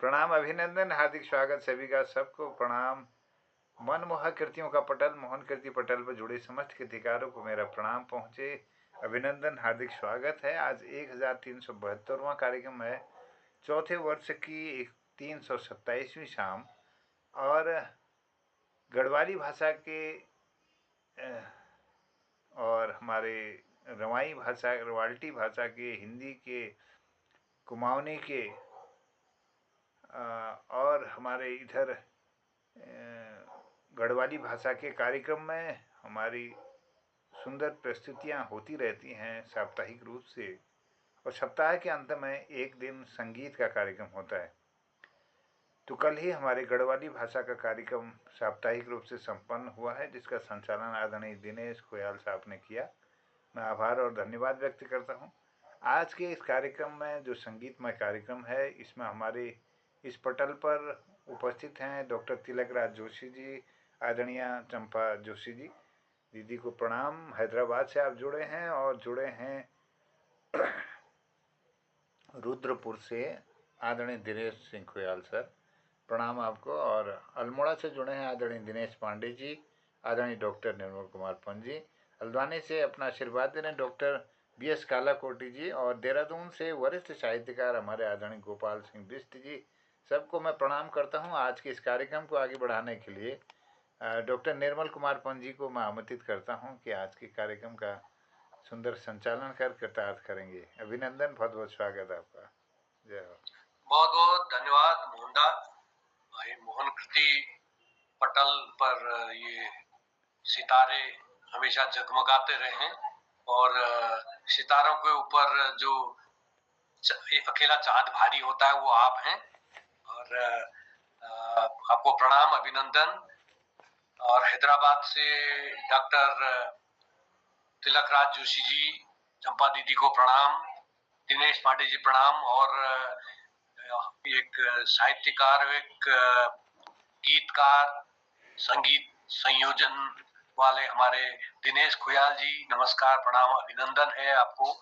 प्रणाम, अभिनंदन, हार्दिक स्वागत सभी का। सबको प्रणाम। मनमोहक कृतियों का पटल, मोहन कीर्ति पटल पर जुड़े समस्त कृतिकारों को मेरा प्रणाम पहुँचे। अभिनंदन, हार्दिक स्वागत है। आज 1372वां कार्यक्रम है, चौथे वर्ष की 327वीं शाम। और गढ़वाली भाषा के और हमारे रवाई भाषा, रवाल्टी भाषा के, हिंदी के, कुमाऊनी के और हमारे इधर गढ़वाली भाषा के कार्यक्रम में हमारी सुंदर प्रस्तुतियाँ होती रहती हैं साप्ताहिक रूप से। और सप्ताह के अंत में एक दिन संगीत का कार्यक्रम होता है। तो कल ही हमारे गढ़वाली भाषा का कार्यक्रम साप्ताहिक रूप से संपन्न हुआ है, जिसका संचालन आदरणीय दिनेश खोयाल साहब ने किया। मैं आभार और धन्यवाद व्यक्त करता हूँ। आज के इस कार्यक्रम में जो संगीतमय कार्यक्रम है, इसमें हमारे इस पटल पर उपस्थित हैं डॉक्टर तिलकराज जोशी जी, आदरणीय चंपा जोशी जी। दीदी को प्रणाम। हैदराबाद से आप जुड़े हैं। और जुड़े हैं रुद्रपुर से आदरणीय दिनेश सिंह खोयाल सर, प्रणाम आपको। और अल्मोड़ा से जुड़े हैं आदरणीय दिनेश पांडे जी, आदरणीय डॉक्टर निर्मल कुमार पंत जी। हल्द्वानी से अपना आशीर्वाद दे रहे हैं डॉक्टर BS कालाकोटी जी। और देहरादून से वरिष्ठ साहित्यकार हमारे आदरणीय गोपाल सिंह बिष्ट जी। सबको मैं प्रणाम करता हूँ। आज के इस कार्यक्रम को आगे बढ़ाने के लिए डॉक्टर निर्मल कुमार पंत जी को मैं आमंत्रित करता हूँ कि आज के कार्यक्रम का सुंदर संचालन कर कृतार्थ करेंगे। अभिनंदन, बहुत बहुत स्वागत है आपका। जय हो। बहुत बहुत धन्यवाद मोहनदा भाई। मोहन कृति पटल पर ये सितारे हमेशा जगमगाते रहे। और सितारों के ऊपर जो अकेला चांद भारी होता है वो आप हैं। और आपको प्रणाम, अभिनंदन। और हैदराबाद से डॉक्टर तिलकराज जोशी जी, चंपा दीदी को प्रणाम, दिनेश पांडे जी प्रणाम। और एक साहित्यकार, एक गीतकार, संगीत संयोजन वाले हमारे दिनेश खोयाल जी, नमस्कार, प्रणाम, अभिनंदन है आपको।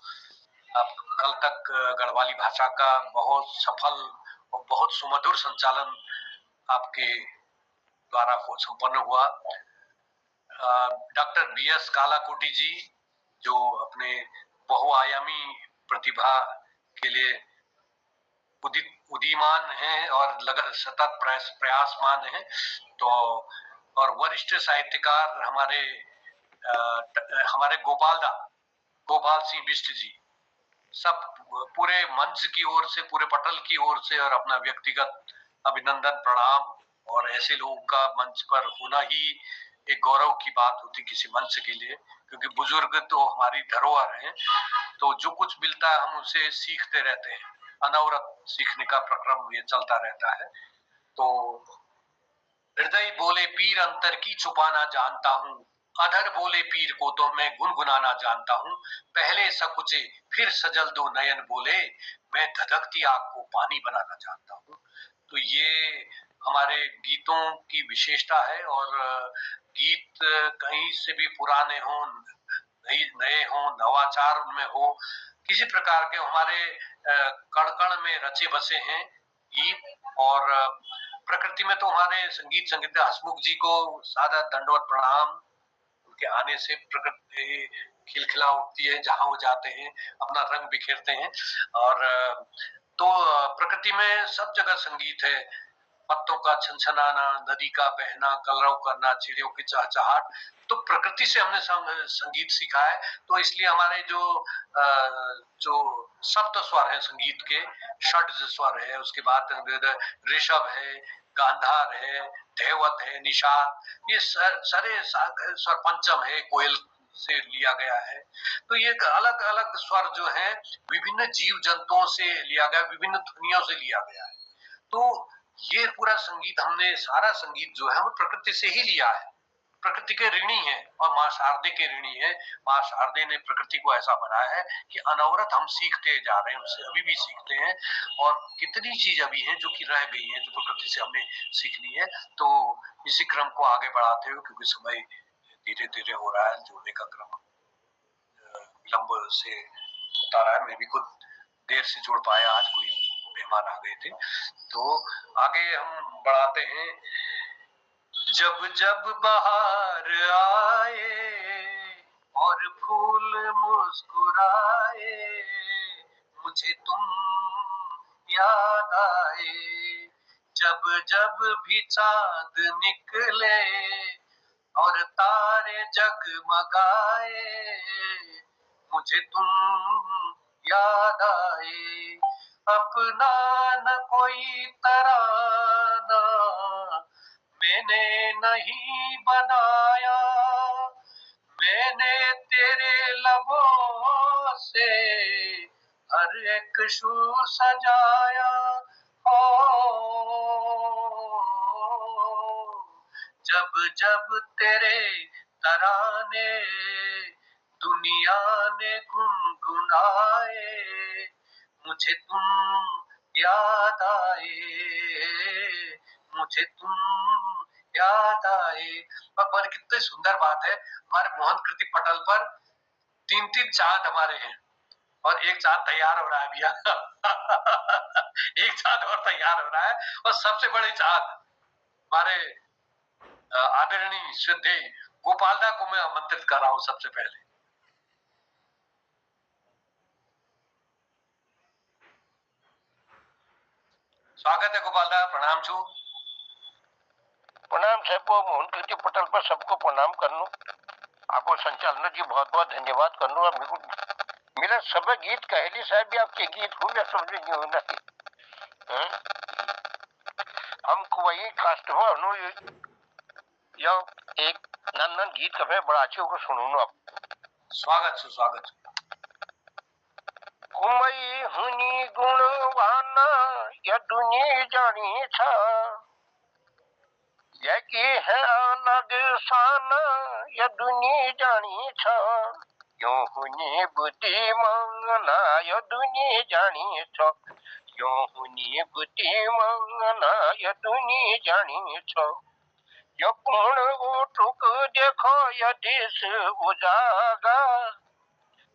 आप कल तक गढ़वाली भाषा का बहुत सफल और बहुत सुमधुर संचालन आपके द्वारा संपन्न हुआ। डॉक्टर BS कालाकोटी जी, जो अपने बहुआयामी प्रतिभा के लिए उदीयमान हैं और सतत प्रयासमान हैं। तो और वरिष्ठ साहित्यकार हमारे गोपाल सिंह बिष्ट जी, सब पूरे मंच की ओर से, पूरे पटल की ओर से और अपना व्यक्तिगत अभिनंदन, प्रणाम। और ऐसे लोगों का मंच पर होना ही एक गौरव की बात होती किसी मंच के लिए, क्योंकि बुजुर्ग तो हमारी धरोहर हैं। तो जो कुछ मिलता है हम उसे सीखते रहते हैं, अनवरत सीखने का प्रक्रम ये चलता रहता है। तो हृदय बोले पीर अंतर की छुपाना जानता हूँ, अधर बोले पीर को तो मैं गुनगुनाना जानता हूँ। पहले सकुचे फिर सजल दो नयन बोले, मैं धधकती आग को पानी बनाना जानता हूँ। तो ये हमारे गीतों की विशेषता है। और गीत कहीं से भी पुराने हों, नए हों, नवाचार उनमें हो, किसी प्रकार के हमारे कण कण में रचे बसे हैं गीत। और प्रकृति में तो हमारे संगीत हसमुख जी को सादा दंडवत प्रणाम। उनके आने से प्रकृति खिलखिला उठती है, जहां वो जाते हैं अपना रंग बिखेरते हैं। और तो प्रकृति में सब जगह संगीत है, पत्तों का छनछनाना, नदी का बहना, कलरव करना, चिड़ियों की चहचहाट। तो प्रकृति से हमने संगीत सीखा है। तो इसलिए हमारे जो सप्त स्वर है संगीत के, षड स्वर है, उसके बाद ऋषभ है, गांधार है, धैवत है, निषाद, ये सारे स्वर, पंचम है, कोयल से लिया गया है। तो ये अलग अलग स्वर जो है विभिन्न जीव जंतुओं से लिया गया, विभिन्न ध्वनियों से लिया गया है। तो ये पूरा संगीत, हमने सारा संगीत जो है हम प्रकृति से ही लिया है। प्रकृति के ऋणी है और माँ शारदे के ऋणी है। माँ शारदे ने प्रकृति को ऐसा बनाया है कि अनवरत हम सीखते जा रहे हैं, उससे अभी भी सीखते हैं। और कितनी चीज अभी है जो कि रह गई है, जो प्रकृति से हमने सीखनी है। तो इसी क्रम को आगे बढ़ाते हुए, क्योंकि समय धीरे धीरे हो रहा है, जोड़ने का क्रम विलंब से होता रहा है। मैं भी खुद देर से जोड़ पाया आज, कोई मेहमान आ गए थे। तो आगे हम बढ़ाते हैं। जब जब बाहर आए और फूल मुस्कुराए, मुझे तुम याद आए। जब जब भी चांद निकले और तारे जगमगाए, मुझे तुम याद आए। अपना न कोई तराना मैंने नहीं बनाया, मैंने तेरे लबों से हर एक सुर सजाया। हो जब जब तेरे तराने दुनिया ने गुनगुनाए, मुझे तुम याद आए, मुझे तुम याद आए। और कितनी सुंदर बात है, हमारे मोहन कृति पटल पर 3-3 चांद हमारे हैं और एक चांद तैयार हो रहा है भैया। एक चांद और तैयार हो रहा है, और सबसे बड़े चांद हमारे आदरणीय श्रद्धेय गोपालदा को मैं आमंत्रित कर रहा हूं सबसे पहले। स्वागत है गोपालदा, प्रणाम छू। प्रणाम साहब, मोहन कृति पटल पर सबको प्रणाम करनो। आपको संचालन जी बहुत बहुत धन्यवाद करनो। मेरा सब गीत कहली साहब भी आपके गीत खूब समझ होना हमको वही कस्टमर नो यो एक नंदन गीत कभी बड़ा अच्छे को सुनो आप। स्वागत सुस्वागत। कुमई हुनी गुणवाना यदुनी जानी था, यकी है अलग शान यदुनी जानी था। यो हुनी बुद्धि मंगना यदुनी जानी छ, यो हुनी बुद्धि मंगना यदुनी जानी छ। यो कोण उठुक देखो यदिस उजागा,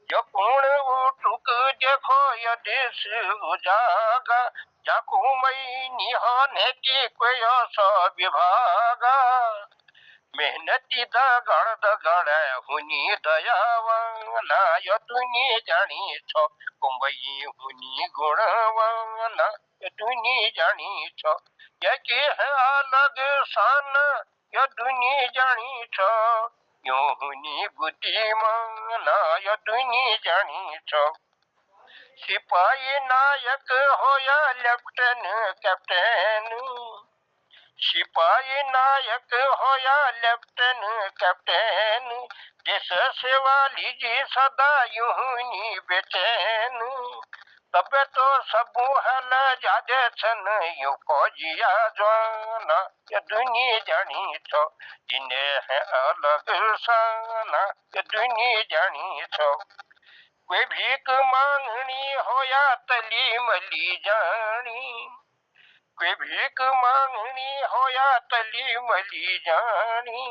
यो कोण उठुक देखो यदिस उजागा। जाकू मई निहाने की कोई विभागा, मेहनती दगड़ हुनी दयावाना यदुनी जानी छ। कुंबई हुनी गुणवाना यदुनी जानी छ, यकी है अलग शान यदुनी जानी छ। यो हुनी बुद्धिमाना यदुनी जानी छ। सिपाही नायक हो या लेफ्टिनेंट कैप्टन, सिपाही नायक हो या लेफ्टिनेंट कैप्टन, देश सेवा लीजिए सदा यूं ही बेचैन। तब तो सबू हल जादे छन यू फौजिया जवाना ये दुनिया जानी छो। इन्हें है अलग साना ये दुनिया जानी छो। कोई भीख मांगनी हो या तली मली जानी, कोई भीख मांगनी हो या तली मली जानी।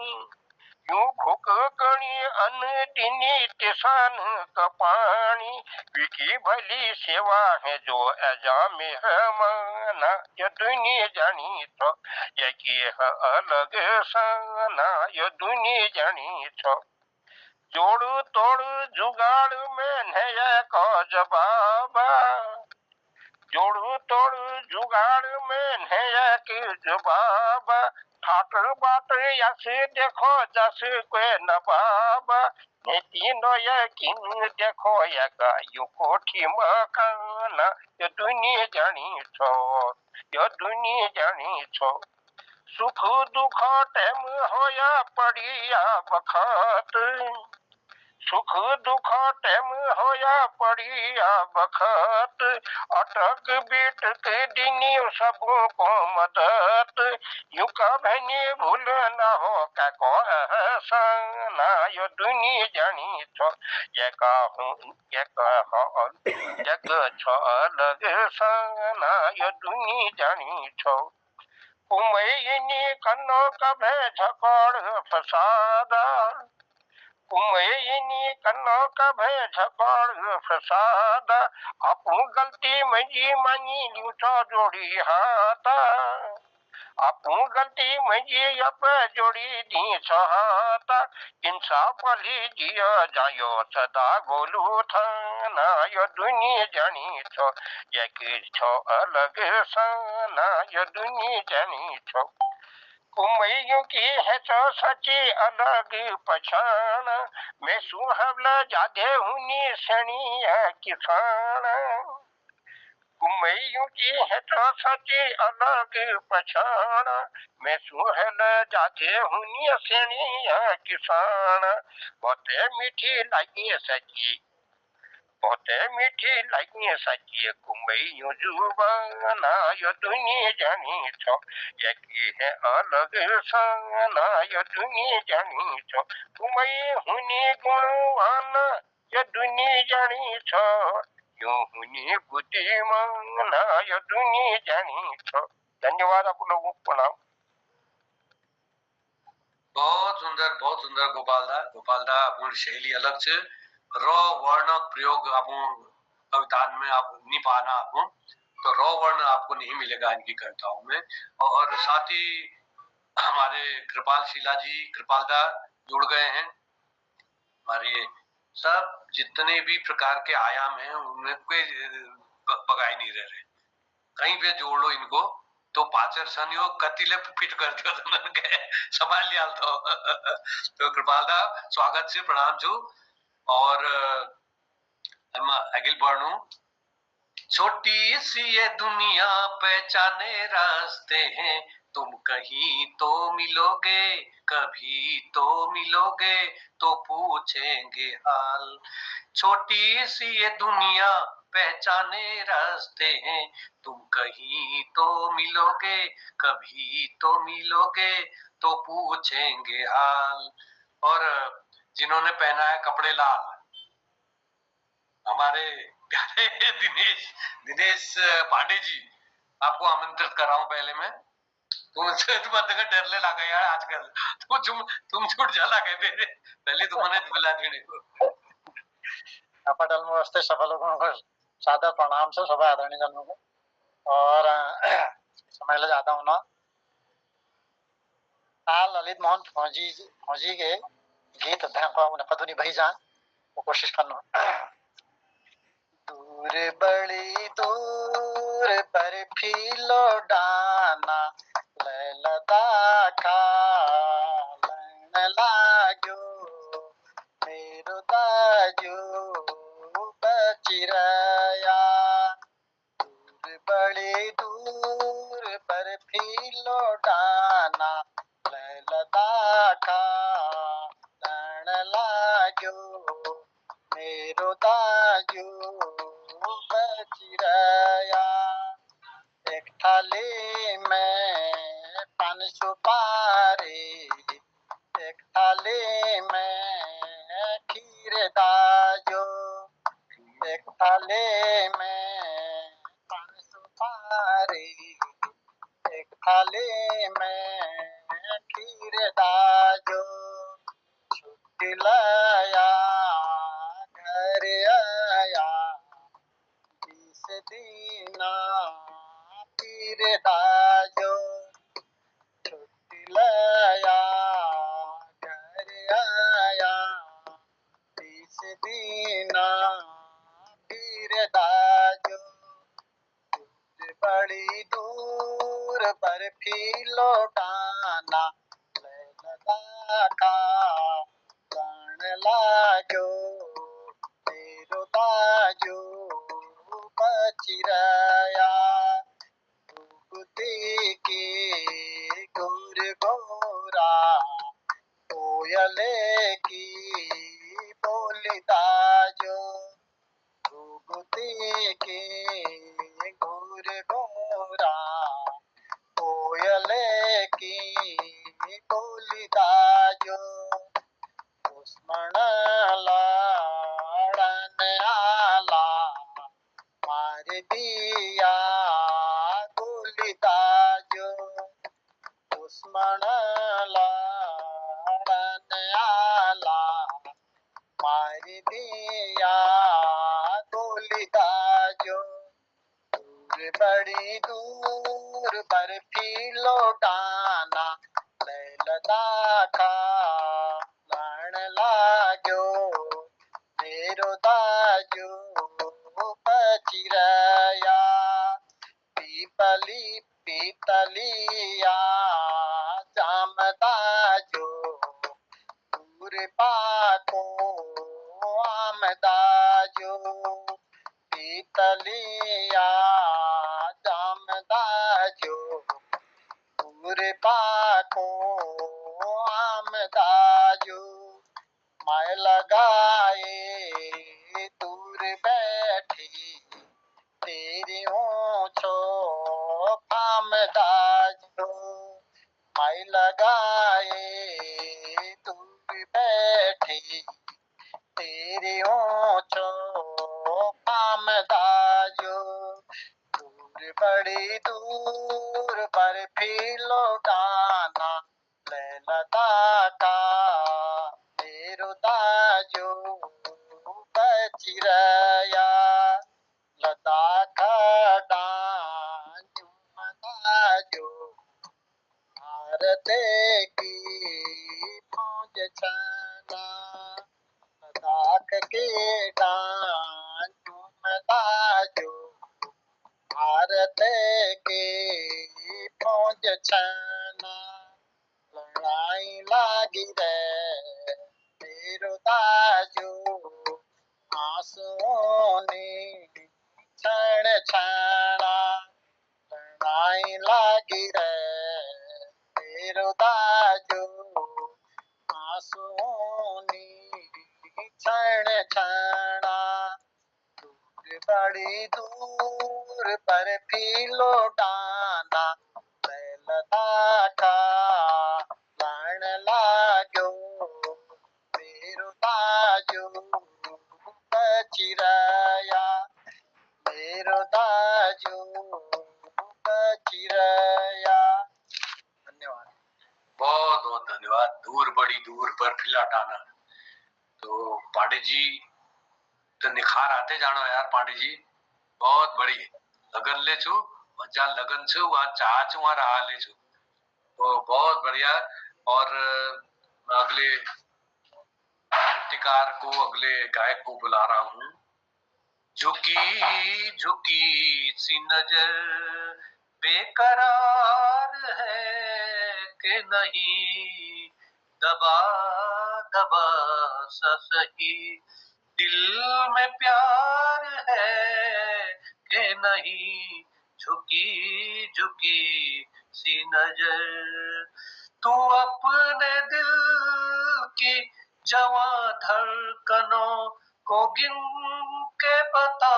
यूं भूख कणी अन्न दिनी किसान का पानी, विकी भली सेवा है जो अजाम है माना ये दुनिया जानी तो। यकी है अलग साना ये दुनिया जानी तो। जोड़ तोड़ जुगाड़ में नया का जवाबा, जोड़ तोड़ जुगाड़ में नया के जवाब। ठाकर बाट यसे देखो जस कोई नवाब, तीनों यकीन देखो यका यू कोठी मकाना ये दुनिया जानी छो, ये दुनिया जानी छो। सुख दुख टाइम हो या पड़िया बखत, सुख दुख टाइम हो या पड़िया बखत। अटक बीट के दिनी सबों को मदद, यू कभी भूल न हो क्या को एहसाना यो दुनिया जानी छो। ये कहूँ ये कहो जग छो अलग साना यो दुनिया जानी छो। कुमई कन्नो कभे झकोड़ फसादा, कुमयनी कन्नो का भय झपाड़ फसाद अपू गलती मजी मानी लूटो जोड़ी हाथ अपू गलती मजी अप जोड़ी दी सहात इंसाफ ली जिया जायो सदा गोलू था ना यो दुनिया जानी छो यकी छो अलग सा ना यो दुनिया जानी छो कुमैयों की है तो सची अलग पछाण मैं सुहवला जादे हुनी सणी किसान कुमैयों की है तो सची अलग पछाण मैं सुहल जादे हुनी सणी किसान बहुते मीठी लगी सची बहुते मीठी लगी सची कुमैयों जुबाना यो दुनिया जानी छो यकी है अलग साना यो दुनिया जानी छो कुमई हुनी गुणवान यो दुनिया जानी छो यो हुनी बुद्धिमान यो दुनिया जानी छो। धन्यवाद आप लोगों को प्रणाम। बहुत सुंदर गोपाल दा अपन शैली अलग छे र वर्ण प्रयोग अपन कवितान में आप नहीं पाना अपन तो र वर्ण आपको नहीं मिलेगा इनकी कविताओं में। और साथ ही हमारे कृपाल शीला जी कृपाल दा जुड़ गए हैं। हमारे सब जितने भी प्रकार के आयाम हैं उनमें कोई बगाई नहीं रह रहे, कहीं पे जोड़ लो इनको तो पाचर सनियो कतिले फिट कर दियो तमन के संभाल लिया तो कृपाल दा स्वागत से प्रणाम छु। और हम अगिल बढ़ू छोटी सी ये दुनिया पहचाने रास्ते हैं तुम कहीं तो मिलोगे कभी तो मिलोगे तो पूछेंगे हाल। छोटी सी ये दुनिया पहचाने रास्ते हैं तुम कहीं तो मिलोगे कभी तो मिलोगे तो पूछेंगे हाल। और जिन्होंने पहना है कपड़े लाल हमारे प्यारे दिनेश पांडे जी आपको आमंत्रित कर रहा हूं। पहले मैं तुम डरने लगा यार आजकल तुम छूट जा लगे मेरे पहले तुमने बुला देने को पटल में वास्ते सफल को सादर प्रणाम से सभी आदरणीय जनों को। और समय ले जाता हूँ ना ललित मोहन फौजी के गीत पधुनी भई जान वो कोशिश करना। दूर बड़ी दूर पर फीलो डाना ललदा का लण लाग्यो मेरो दाजू बचिरया। दूर बड़ी दूर पर फीलो डाना ललदा का लण लाग्यो मेरो दाजू बचिरया। एक थाली में पान सुपारी एक थाली में खीर दाजो एक थाली में पान सुपारी एक थाली में खीर दाजो। छुट्टी लाया घर आया 20 दीना पीर दाजो। छुट्टी लाया घर आया 20 दीना पीर दाजो। दूर बड़ी दूर पर फीलो डाना ललदा का लण लाग्यो मेरो दाजू बचिरया। बुद्धि की गोर गोरा कोयले की बोली दाजो। बुद्धि की गोर गोरा कोयले की बोली दाजो। दुश्मन लड़न आला मार दिया गोली दाजो। दुश्मन लड़न आला दिया गोलिदा जो दूर बड़ी दूर बर्फी लौटाना लैलदा का लण लाग्यो मेरो दाजो बचिरया पीपली पीतलिया जामदाजो दूर पाको आमदाजो पीतलिया जामदाजो दूर पाको आमदाजो मैं लगाए दूर बैठी तेरी ऊंचो फामदाजो मैं लगाए दूर बैठी तेरी ऊंचो फामदाजो दूर बड़ी दूर बर्फी लौटाना लैलदा का मेरो दाजो बचिरया लद्दाख डांजो मदाजो भारत की फौज छना लद्दाख के डांजो मदाजो भारत के फौज छना लड़ाई लागी रे मेरो दाजो आंसुओं ने क्षण क्षणा लड़ाई लागी रे मेरो दाजो आंसुओं ने क्षण क्षणा दूर बड़ी दूर बर्फी लौटाना लैलदा का लण लाग्यो मेरो दाजो बचिरया मेरो दाजो बचिरया। धन्यवाद। बहुत बहुत धन्यवाद। दूर बड़ी दूर बर्फी लौटाना। तो पांडे जी तो निखार आते जानो यार पांडे जी, बहुत बड़ी लगन ले छु, जहाँ लगन छु वहाँ चाह छु वहाँ रहा ले छु, तो बहुत बढ़िया। और अगले गीतकार को, अगले गायक को बुला रहा हूँ। झुकी झुकी सी नजर बेकरार है कि नहीं, दबा दबा सा सही दिल में प्यार है कि नहीं, झुकी झुकी सी नजर तू अपने दिल की जवां धड़कनों को गिन के बता,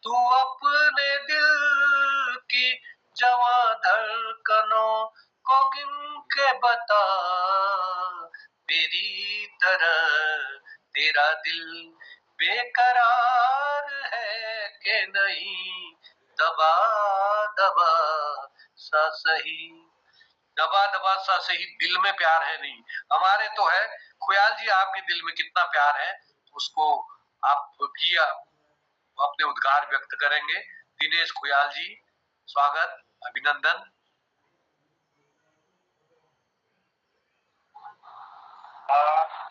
तू अपने दिल की जवां धड़कनों को गिन के बता, मेरी तरह तेरा दिल बेकरार है कि नहीं, दबा दबा सा सही, दबा दबा सा सही दिल में प्यार है नहीं, हमारे तो है। खुयाल जी आपके दिल में कितना प्यार है उसको आप भी अपने उद्गार व्यक्त करेंगे। दिनेश खुयाल जी, स्वागत, अभिनंदन।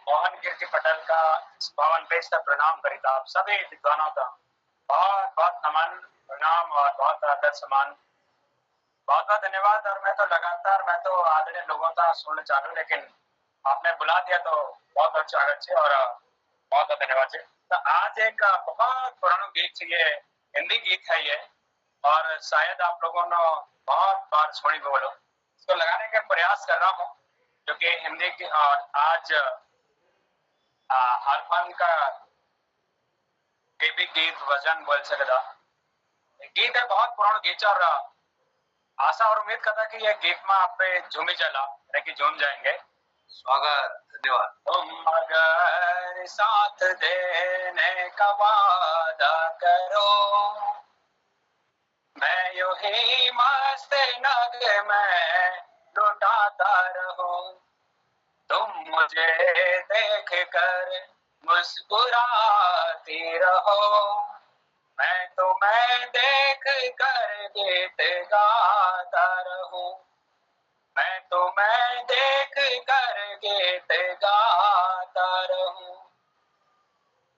मोहन कीर्ति पटेल का भवन पेश का प्रणाम करिता आप सभी विद्वानों का बहुत बहुत नमन, प्रणाम और बहुत आदर सम्मान, बहुत बहुत धन्यवाद। और मैं तो आदरणीय लोगों का सुनना चाहूँ, लेकिन आपने बुला दिया तो बहुत बहुत स्वागत है और बहुत बहुत धन्यवाद है। तो आज एक बहुत पुराना गीत है, ये हिंदी गीत है ये, और शायद आप लोगों ने बहुत बार सुनी बोलो, इसको लगाने का प्रयास कर रहा हूँ, जो कि हिंदी की। और आज हर फन का भी गीत वजन बोल सकता गीत है, बहुत पुराना गीत, और आशा और उम्मीद करता कि ये गीत में आप पे झूमी जला कि झूम जाएंगे। स्वागत, धन्यवाद। तुम अगर साथ देने का वादा करो, मैं यूं ही मस्त नग में लुटाता रहूं, तुम मुझे देख कर मुस्कुराती रहो। मैं तुम्हें देख कर गीत गाता रहूं। मैं तुम्हें देख कर गीत गाता रहूं।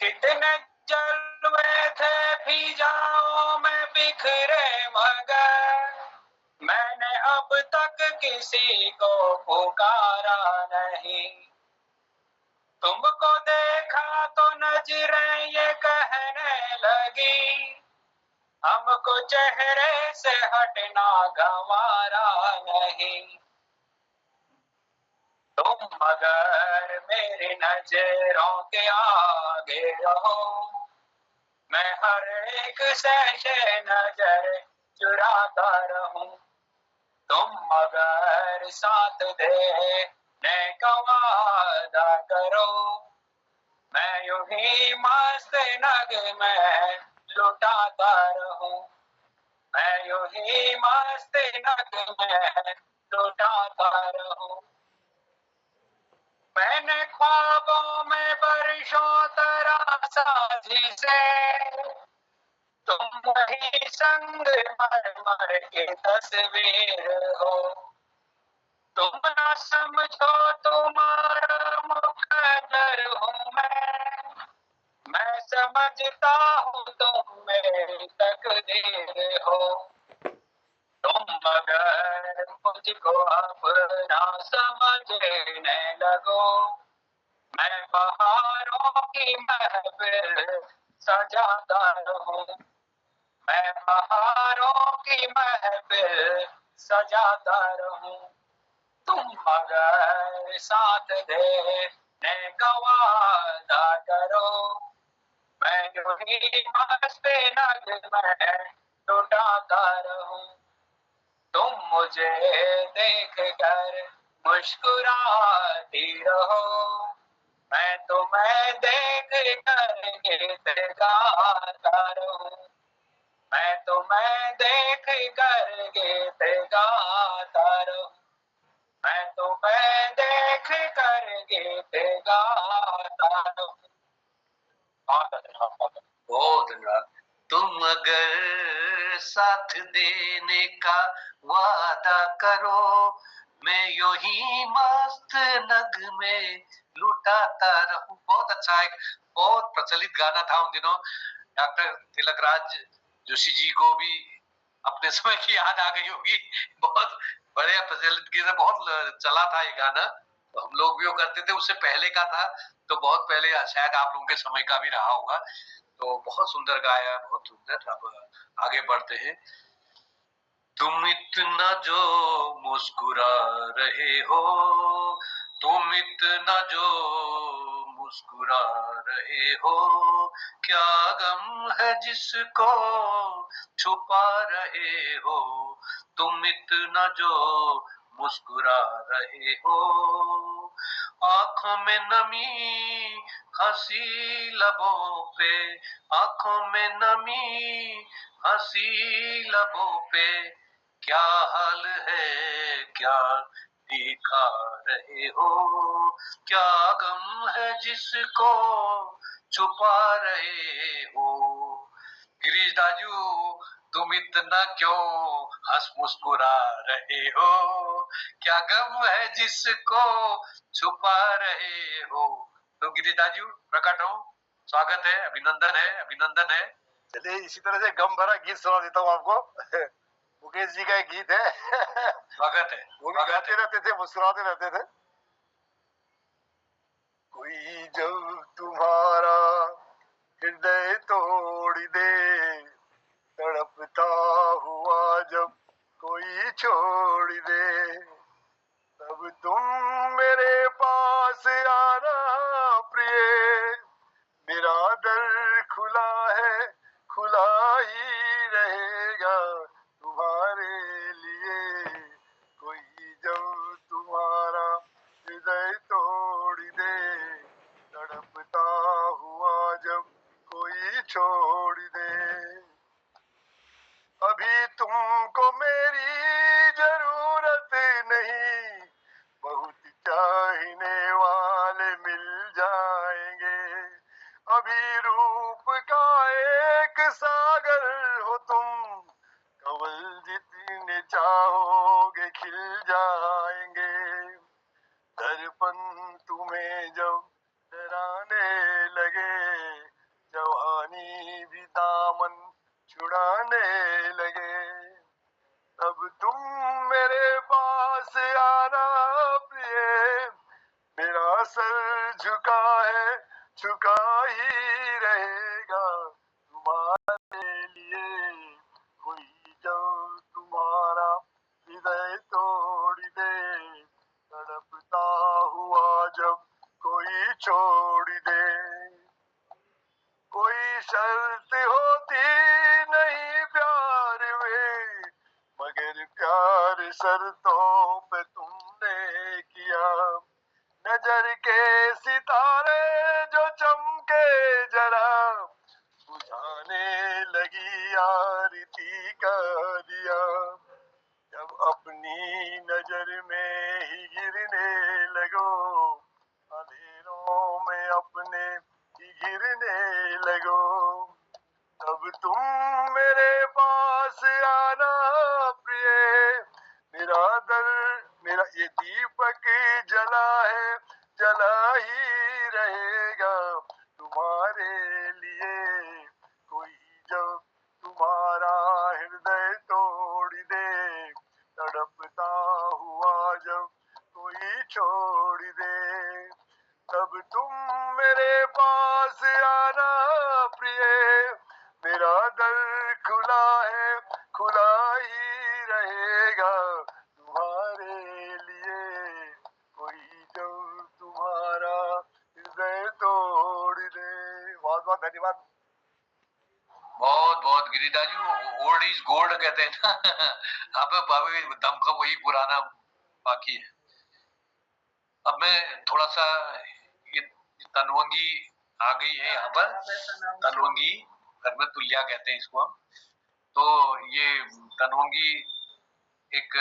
कितने जलवे थे फिजाओं में बिखरे, मगर मैंने अब तक किसी को पुकारा नहीं। तुमको देखा तो नजरें ये कहने लगी, हमको चेहरे से हटना गंवारा नहीं। तुम मगर मेरी नजरों के आगे रहो। मैं हर एक से नजर चुराता रहूं। तुम मगर साथ देने का वादा करो। मैं यूं ही मस्त नग में लुटाता रहूं। मैं यूं ही मस्त नग में लुटाता रहूं। मैंने ख्वाबों में बरसों तरह साजी से तुम वही संग मर मर के तस्वीर हो। तुम ना समझो तुम्हारा मुकद्दर हूँ मैं समझता हूँ तुम मेरी तकदीर हो। तुम मगर मुझको अपना समझने लगो। मैं बहारों की महफिल सजाता रहूं। मैं बहारों की महफिल सजाता रहूं। तुम मगर साथ देने का वादा करो। मैं यूं ही मस्त नग में लुटाता रहूं। तुम मुझे देख कर मुस्कुराती रहो। मैं तुम्हें देख कर गीत गाता रहूं। मैं तुम्हें देख कर गीत गाता रहूं। मैं तुम्हें देख कर गीत गाता रहूं। बहुत धन्यवाद। तुम अगर साथ देने का वादा करो, मैं यूं ही मस्त नग में लुटाता रहूं। बहुत अच्छा, एक बहुत प्रचलित गाना था उन दिनों। डॉक्टर तिलकराज जोशी जी को भी अपने समय की याद आ गई होगी। बहुत बड़े प्रचलित गीत, बहुत चला था ये गाना, तो हम लोग भी वो करते थे। उससे पहले का था, तो बहुत पहले शायद आप लोगों के समय का भी रहा होगा। तो बहुत सुंदर गाया, बहुत सुंदर। अब आगे बढ़ते हैं। तुम इतना जो मुस्कुरा रहे हो, तुम इतना जो मुस्कुरा रहे हो, क्या गम है जिसको छुपा रहे हो। तुम इतना जो मुस्कुरा रहे हो, आंखों में नमी हंसी लबों पे, आंखों में नमी हंसी लबों पे, क्या हाल है क्या दिखा रहे हो। क्या गम है जिसको छुपा रहे हो। गिरीश दाजू, तुम इतना क्यों हंस मुस्कुरा रहे हो। क्या गम है जिसको छुपा रहे हो। तो गिरीश दाजू प्रकट हो, स्वागत है, अभिनंदन है, अभिनंदन है। चलिए इसी तरह से गम भरा गीत सुना देता हूँ आपको। मुकेश जी का एक गीत है। स्वागत है। वो भी गाते रहते थे, मुस्कुराते रहते थे। कोई जब तुम्हारा हृदय तोड़ दे, तड़पता हुआ जब कोई छोड़ दे, तब तुम मेरे पास आना प्रिय। मेरा दर खुला है, खुला ही रहेगा तुम्हारे लिए। कोई जब तुम्हारा हृदय तोड़ दे, तड़पता हुआ जब कोई छोड़ दे, अभी तुमको मेरी जरूरत नहीं, बहुत छुड़ाने लगे। तब तुम मेरे पास आना प्रिय, मेरा सर झुका है, झुका ही रहेगा तुम्हारे लिए। कोई जब तुम्हारा हृदय तोड़ दे, तड़पता हुआ जब कोई छोड़ दे। कोई शर्त होती नहीं प्यार में, मगर प्यार शर्तों पे तुमने किया। नजर के सितारे जो चमके जरा, बुझाने लगी आरती का दिया। जब अपनी नजर में ही गिरने लगो, अंधेरों में अपने ही गिरने लगो। तब तुम मेरे पास आना प्रिय, मेरा ये दीपक जला है, जला ही रहेगा तुम्हारे लिए। कोई जब तुम्हारा हृदय तोड़ दे, तड़पता हुआ जब कोई छोड़ दे। तब तुम मेरे पास आना प्रिय, मेरा दर खुला है, खुला ही रहेगा तुम्हारे लिए। कोई जब तुम्हारा हृदय तोड़ दे। बहुत बहुत धन्यवाद। बहुत बहुत Giriraj ji, old is gold कहते हैं ना। अभी दम का वही पुराना बाकी है। अब मैं थोड़ा सा, ये तनवंगी आ गई है यहाँ पर, तनवंगी घर में तुल्या कहते हैं इसको हम। तो ये तनवंगी एक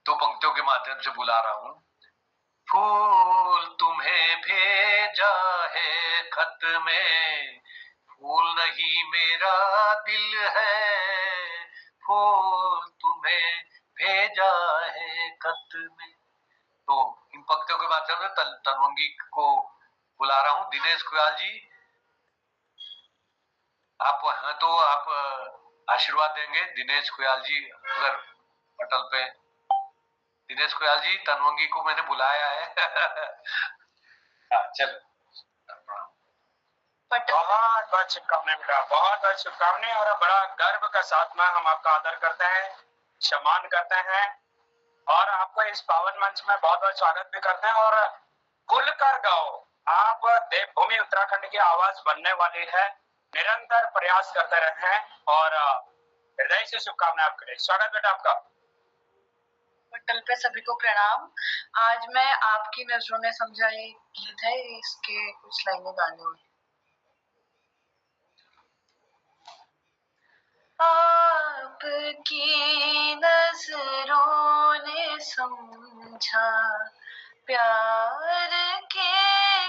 दो पंक्तियों के माध्यम से बुला रहा हूँ। फूल तुम्हें भेजा है खत में, फूल नहीं मेरा दिल है। फूल तुम्हें भेजा है खत में। तो इन पंक्तियों के माध्यम से तनवंगी को बुला रहा हूँ। दिनेश कुयाल जी, आप हैं तो आप आशीर्वाद देंगे। दिनेश कुयाल जी अगर पटल पे, दिनेश कुयाल जी, तनवंगी को मैंने बुलाया है। चलो, बहुत बहुत शुभकामनाएं बेटा, बहुत बहुत शुभकामनाएं। और बड़ा गर्व का साथ में हम आपका आदर करते हैं, सम्मान करते हैं और आपको इस पावन मंच में बहुत बहुत स्वागत भी करते हैं। और खुलकर गाओ, आप देवभूमि उत्तराखंड की आवाज बनने वाली है। निरंतर प्रयास करते रहें और हृदय से शुभकामनाएं आपके लिए। स्वागत बेटा आपका। पटल पे सभी को प्रणाम। आज मैं आपकी नजरों में समझा ये गीत है, इसके कुछ लाइनें गाने हुए। आपकी नजरों ने समझा प्यार के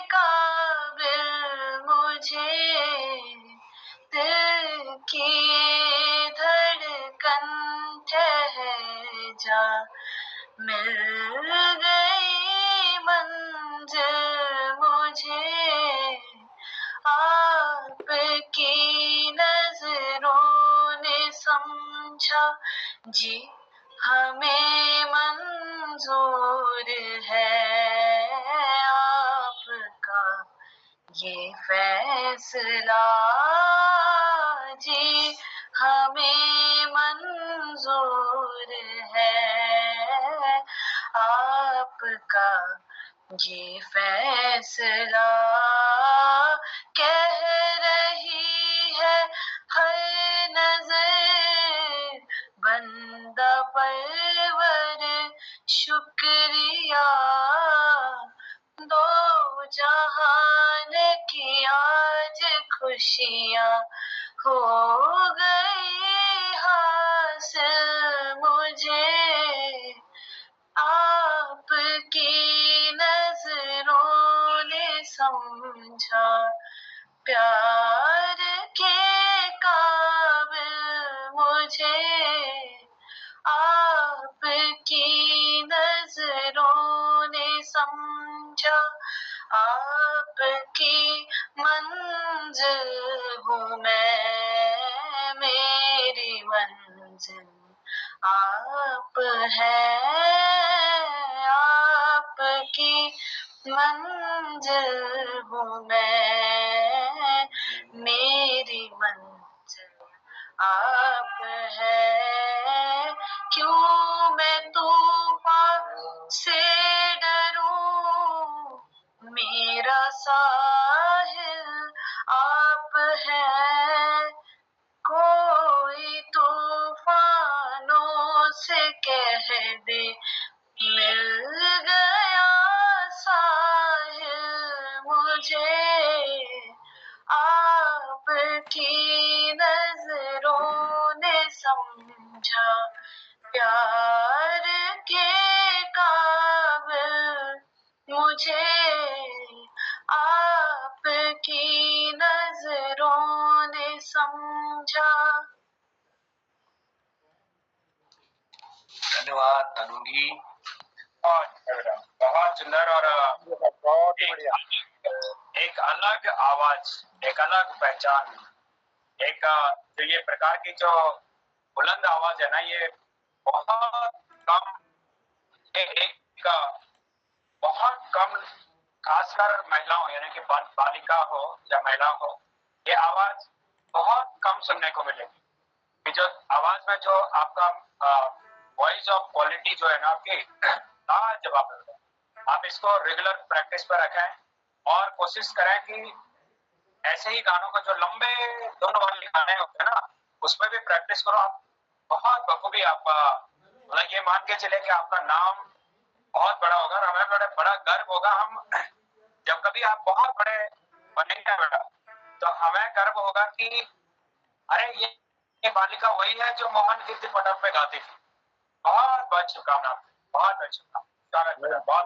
काबिल मुझे, दिल की धड़कन ठहर जा, मिल गई मंजिल मुझे। आपकी नजरों ने समझा जी हमें मंजूर है आपका ये फैसला। जी हमें मंजूर है आपका ये फैसला। कह रही है हर नजर बंदा परवर शुक्रिया, दो जहान की आज खुशियाँ हो गई हासिल मुझे। आपकी नजरों ने समझा प्यार के काबिल मुझे। आपकी नजरों ने समझा आपकी मंजिल हूँ मैं। मंजिल आप है, आपकी मंजिल हूँ मैं, मेरी मंजिल आप है। क्यों मैं तूफान से डरूं, मेरा साहिल आप है। कोई तूफानों से कह दे, मिल गया साहिल मुझे, आपकी नजरों ने समझा प्यार के काबिल मुझे, आपकी नजरों ने समझा। धन्यवाद तनुगी। बहुत सुंदर और बहुत ही बढ़िया। एक अलग आवाज, एक अलग पहचान, एक जो ये प्रकार की जो बुलंद आवाज है ना, ये बहुत कम, एक बहुत कम, खासकर महिलाओं यानी कि बालिका हो या महिला हो, ये आवाज बहुत कम सुनने को मिलेगी। कि जो आवाज में जो आपका वॉइस ऑफ क्वालिटी जो है ना आपकी, लाजवाब है। आप इसको रेगुलर प्रैक्टिस पर रखें और कोशिश करें कि ऐसे ही गानों को, जो लंबे दोनों वाले गाने होते हैं ना, उसमें भी प्रैक्टिस करो। आप बहुत बखूबी, आपका मतलब ये मान के चले कि आपका नाम बहुत बड़ा होगा और हमें बड़ा गर्व होगा। हम जब कभी आप बहुत बड़े बनेंगे बेटा, तो हमें गर्व होगा कि अरे ये बालिका वही है जो मोहन कीर्ति पटल पे गाती थी। बहुत बहुत शुभकामना, बहुत बहुत शुभकामना, बहुत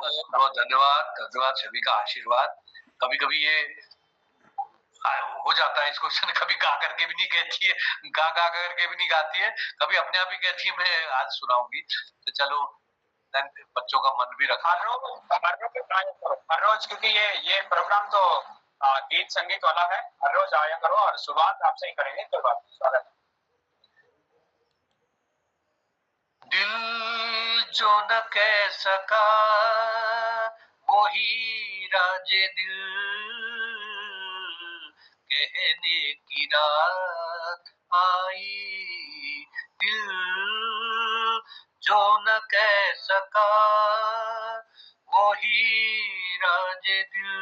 धन्यवाद, धन्यवाद, सभी का आशीर्वाद। कभी कभी ये हो जाता है इस क्वेश्चन, कभी गा करके भी नहीं कहती है, गा करके भी नहीं गाती है, कभी अपने आप ही कहती है मैं आज सुनाऊंगी। तो चलो बच्चों का मन भी रखा। हर रोज क्योंकि ये प्रोग्राम तो गीत संगीत वाला है, हर रोज आया करो और शुरुआत आपसे ही करेंगे। कोई बात नहीं, स्वागत। दिल जो न कह सका वही राजे दिल, कहने की रात आई। दिल जो न कह सका वही राजे दिल,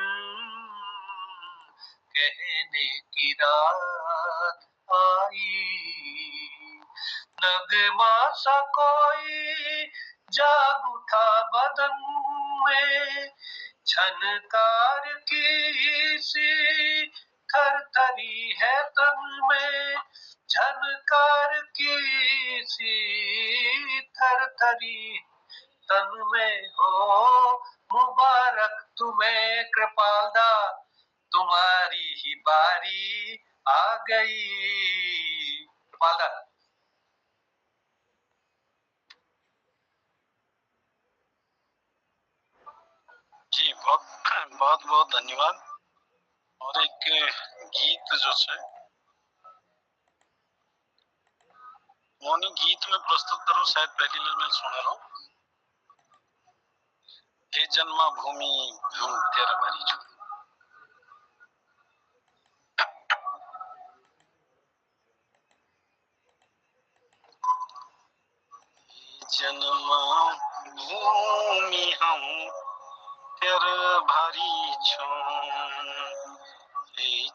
कहने की रात आई। नगमा सा कोई जाग उठा बदन में, झनकार की सी थरथरी है तन में, झनकार की सी थरथरी तन में हो। मुबारक तुम्हें कृपालदा, तुम्हारी ही बारी आ गई। कृपालदा जी, बहुत बहुत धन्यवाद। और एक गीत जो है मौनी गीत में प्रस्तुत करूं, शायद पहली बार मैं सुन रहा हूँ। हे जन्मा भूमि हम तेरा भारी छोड़, जन्मा भूमि हम तेरा भारी छोड़,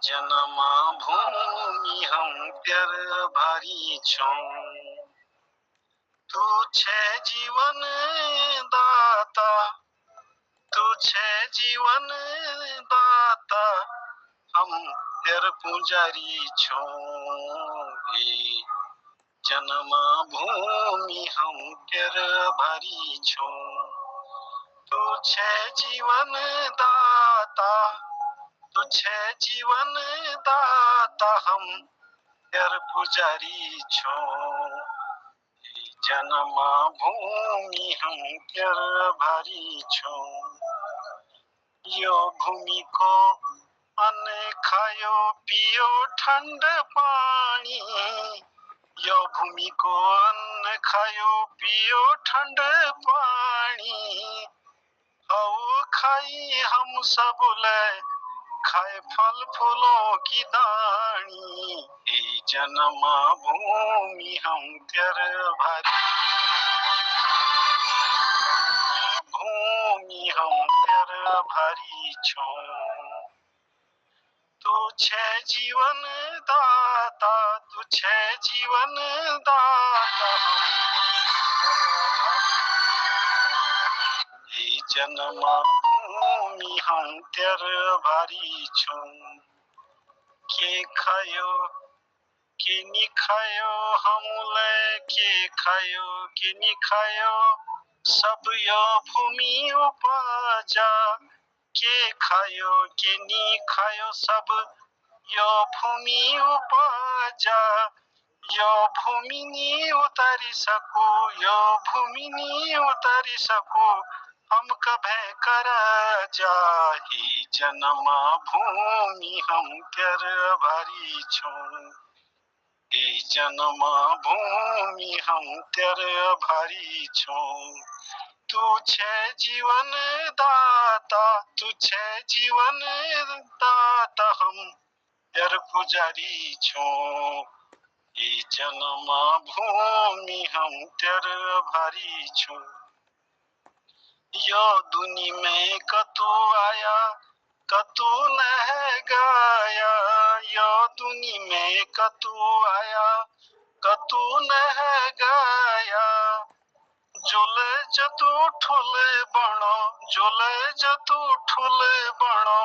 जन्मा भूमि हम तेरा भारी छोड़। तू छे जीवन दाता, तू छे जीवन दाता, हम तेरे पुजारी छो। जन्मा भूमि हम तेरे भारी छो। तू छे जीवन दाता, तू छे जीवन दाता, हम तेरे पुजारी छो। जन्मा भूमि हम तेरे भारी छो। यो भूमि को अन्न खायो पियो ठंड पानी, यो भूमि भाई को अन्न खायो पियो ठंड पानी, आओ खाई हम सब ले खाए फल फूलों की दानी, ए जन्म भूमि हम तेर भारी, भूमि हम तेर भारी छो, तू छे जीवन दाता, तू छे जीवन दाता, ए जन्म भूमि हम तेर भारी छो, के खायो के नी खायो हमले, के खायो के नी खायो सब यो भूमि उपजा, के खायो के नी खायो सब यो भूमि उपजा, यो भूमि नी उतारी सको, यो भूमि नी उतारी सको हम कभे कर जाही, जन्म भूमि हम तेर भारी छो, ए जन्म भूमि हम तेर भारी छो, तू छे जीवन दाता, तू छे जीवन दाता हम तेर पुजारी छो, ए जन्म भूमि हम तेर भारी छो, यो दुनी में कतू आया कतू नह गया, यो दुनी में कतू आया कतू नह गया, जोले जतू ठुल बणो, जोले जतू ठुल बणो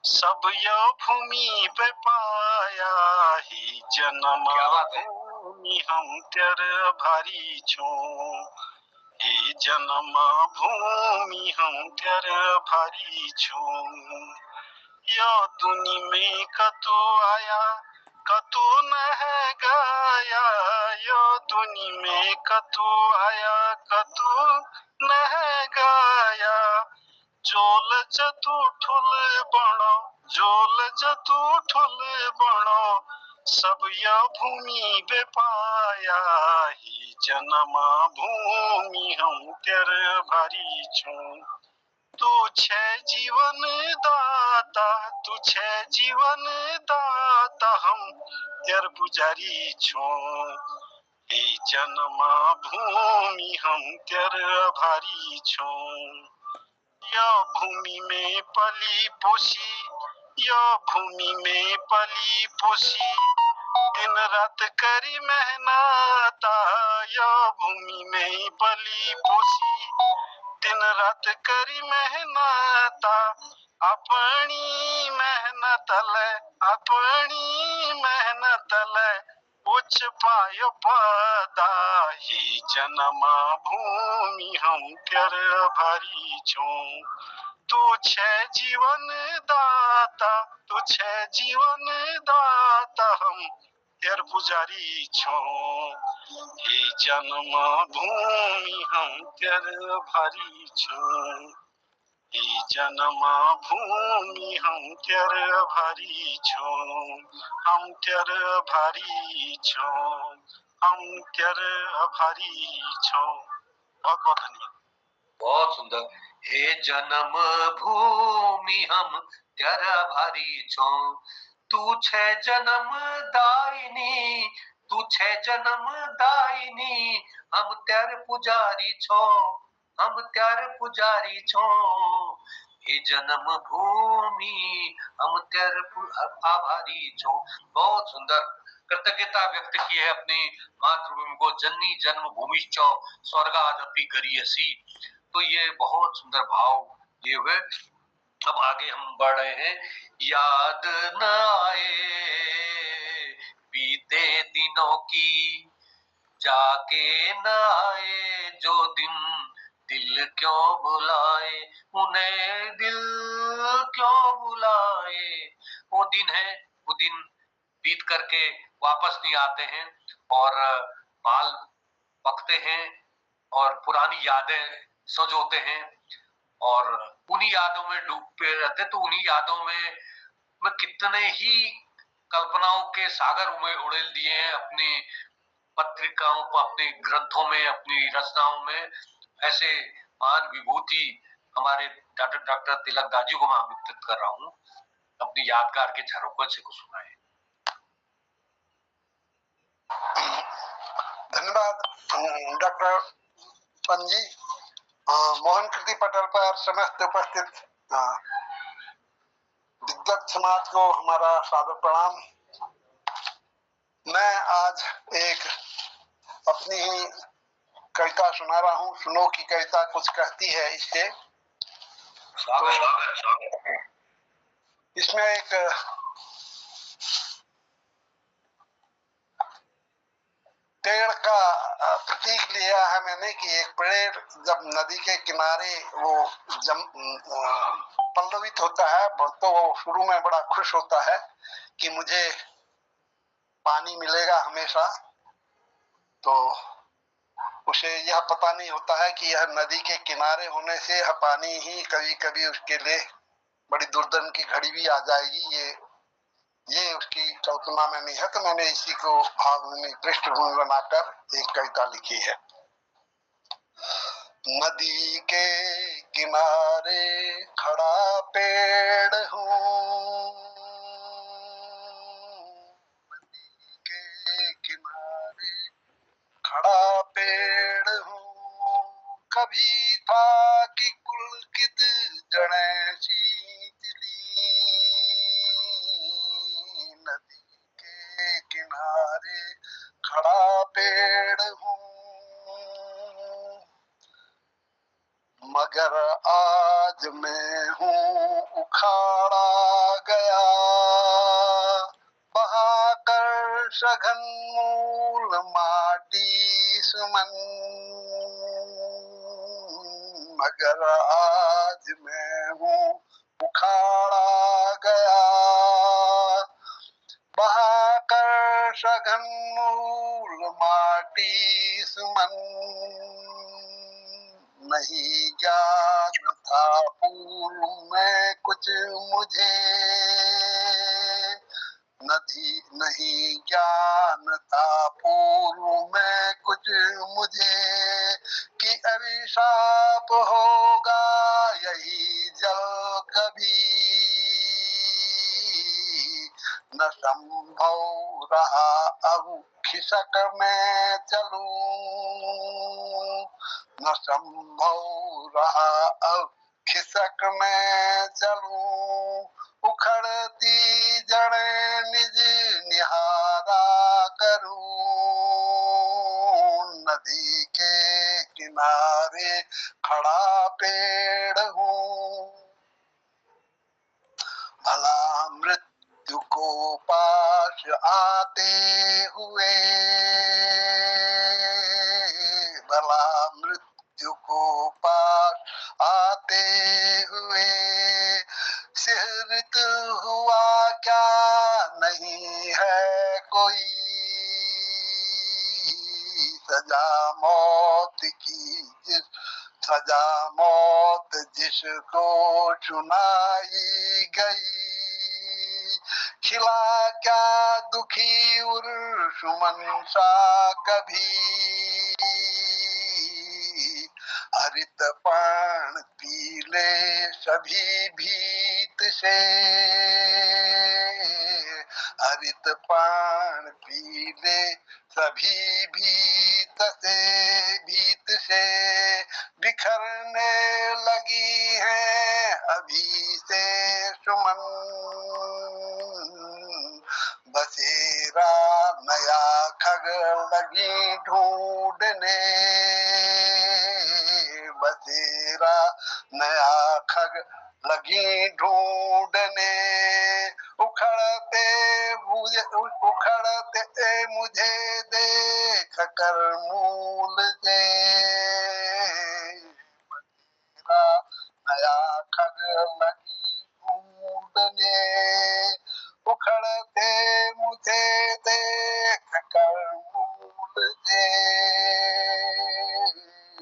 सब यो भूमि पे पाया, ही जन्म भूमि हम तेर भारी छो, ए जन्म भूमि हम तेर भारी छो, यो दुनी में कतू आया कतू नह गया, यो दुनी में कतू आया कतू नह गया, जोल जतू ठुल बणो, जोल जतू ठुल बणो सब यो भूमि बे पाया, ही जन्म भूमि हम तेर भारी छो, तू छे जीवन दाता, तू छे जीवन दाता हम तेर पुजारी छो, ए जन्म भूमि हम तेर भारी छो, यो भूमि में पली पोसी, यो भूमि में पली पोसी दिन रात करी मेहनता, यो भूमि में पली पोसी दिन रात करी मेहनता, अपनी मेहनत ले, अपनी मेहनत ले उच्च पायो पदा, ही जन्म भूमि हम तेर भारी छो, तू छे जीवन दाता, तू छे जीवन दाता हम तेर पुजारी छो, हे जन्म भूमि हम तेर भारी छो, हे जन्म भूमि हम तेर भारी छो, हम तेर भारी छो, हम तेर भारी छो। बहुत बहुत धन्यवाद। बहुत सुंदर। हे जन्म भूमि हम तेरा भारी छो, तू छे जन्म दायिनी, तू छे जन्म दायिनी, हम तेरे पुजारी छो, हम तेरे पुजारी छो, हे जन्म भूमि हम तेरे आभारी छो। बहुत सुंदर कृतज्ञता व्यक्त की है अपनी मातृभूमि को, जननी जन्म भूमि चो स्वर्गादपि गरीयसी। तो ये बहुत सुंदर भाव ये हुए। अब आगे हम बढ़ रहे हैं। याद न आए बीते दिनों की, जाके न आए जो दिन, दिल क्यों बुलाए उन्हें, दिल क्यों बुलाए। वो दिन है, वो दिन बीत करके वापस नहीं आते हैं और बाल पकते हैं और पुरानी यादें सजोते हैं और उन्हीं यादों में डूबते रहते। तो उन्हीं यादों में कितने ही कल्पनाओं के सागर में उड़ेल दिए हैं अपने पत्रिकाओं पर, अपने ग्रंथों में, अपनी रचनाओं में ऐसे महान विभूति हमारे डॉक्टर तिलक दाजी को मैं आमंत्रित कर रहा हूँ अपनी यादगार के झरोकों से कुछ सुनाए। धन्यवाद डॉक्टर पंजी। मोहन कृति पटल पर समस्त उपस्थित दिग्गज समाज को हमारा सादर प्रणाम। मैं आज एक अपनी ही कविता सुना रहा हूँ। सुनो की कविता कुछ कहती है इससे। इसमें एक पेड़ का प्रतीक लिया है मैंने कि एक पेड़ जब नदी के किनारे वो पल्लवित होता है तो वो शुरू में बड़ा खुश होता है कि मुझे पानी मिलेगा हमेशा, तो उसे यह पता नहीं होता है कि यह नदी के किनारे होने से यह पानी ही कभी कभी उसके लिए बड़ी दुर्दन की घड़ी भी आ जाएगी। ये उसकी कल्पना में नहीं है, तो मैंने इसी को भाव में पृष्ठभूमि बनाकर एक कविता लिखी है। नदी के किनारे खड़ा पेड़ हूँ, नदी के किनारे खड़ा पेड़ हूँ, कभी था कि पुलकित जड़ें शीतली, नदी के किनारे खड़ा पेड़ हूँ, मगर आज मैं हूँ उखाड़ा गया, बहाकर सघन मूल माटी सुमन, मगर आज मैं हूँ उखाड़ा गया, बहाकर सघन मूल माटी सुमन, नहीं ज्ञान था पूर्व में कुछ मुझे, नहीं ज्ञान था पूर्व में कुछ मुझे, कि अभिशाप होगा यही जल कभी, न संभव रहा अब खिसक में चलूं, न संभव रहा अब खिसक में चलूं, उखड़ती जड़ें निज निहारा करूं, नदी के किनारे खड़ा पेड़ हूँ, भला मृत्यु को पास आते हुए, भला मृत्यु को पास आते हुए, सिहरित हुआ क्या नहीं है कोई, सजा मौत की सजा मौत जिसको सुनाई गई, खिला क्या दुखी उर्सुमन सा कभी, हरित पान पीले सभी भीत से, हरित पान पीले सभी भीत से, बिखरने लगी है अभी से सुमन, बसेरा नया खग लगी ढूंढने, बसेरा नया खग लगी ढूंढने, उखड़ते मुझे देख कर मूल से, नया खग लगी ढूंढने, उखड़ते मुझे देख कर मूल से,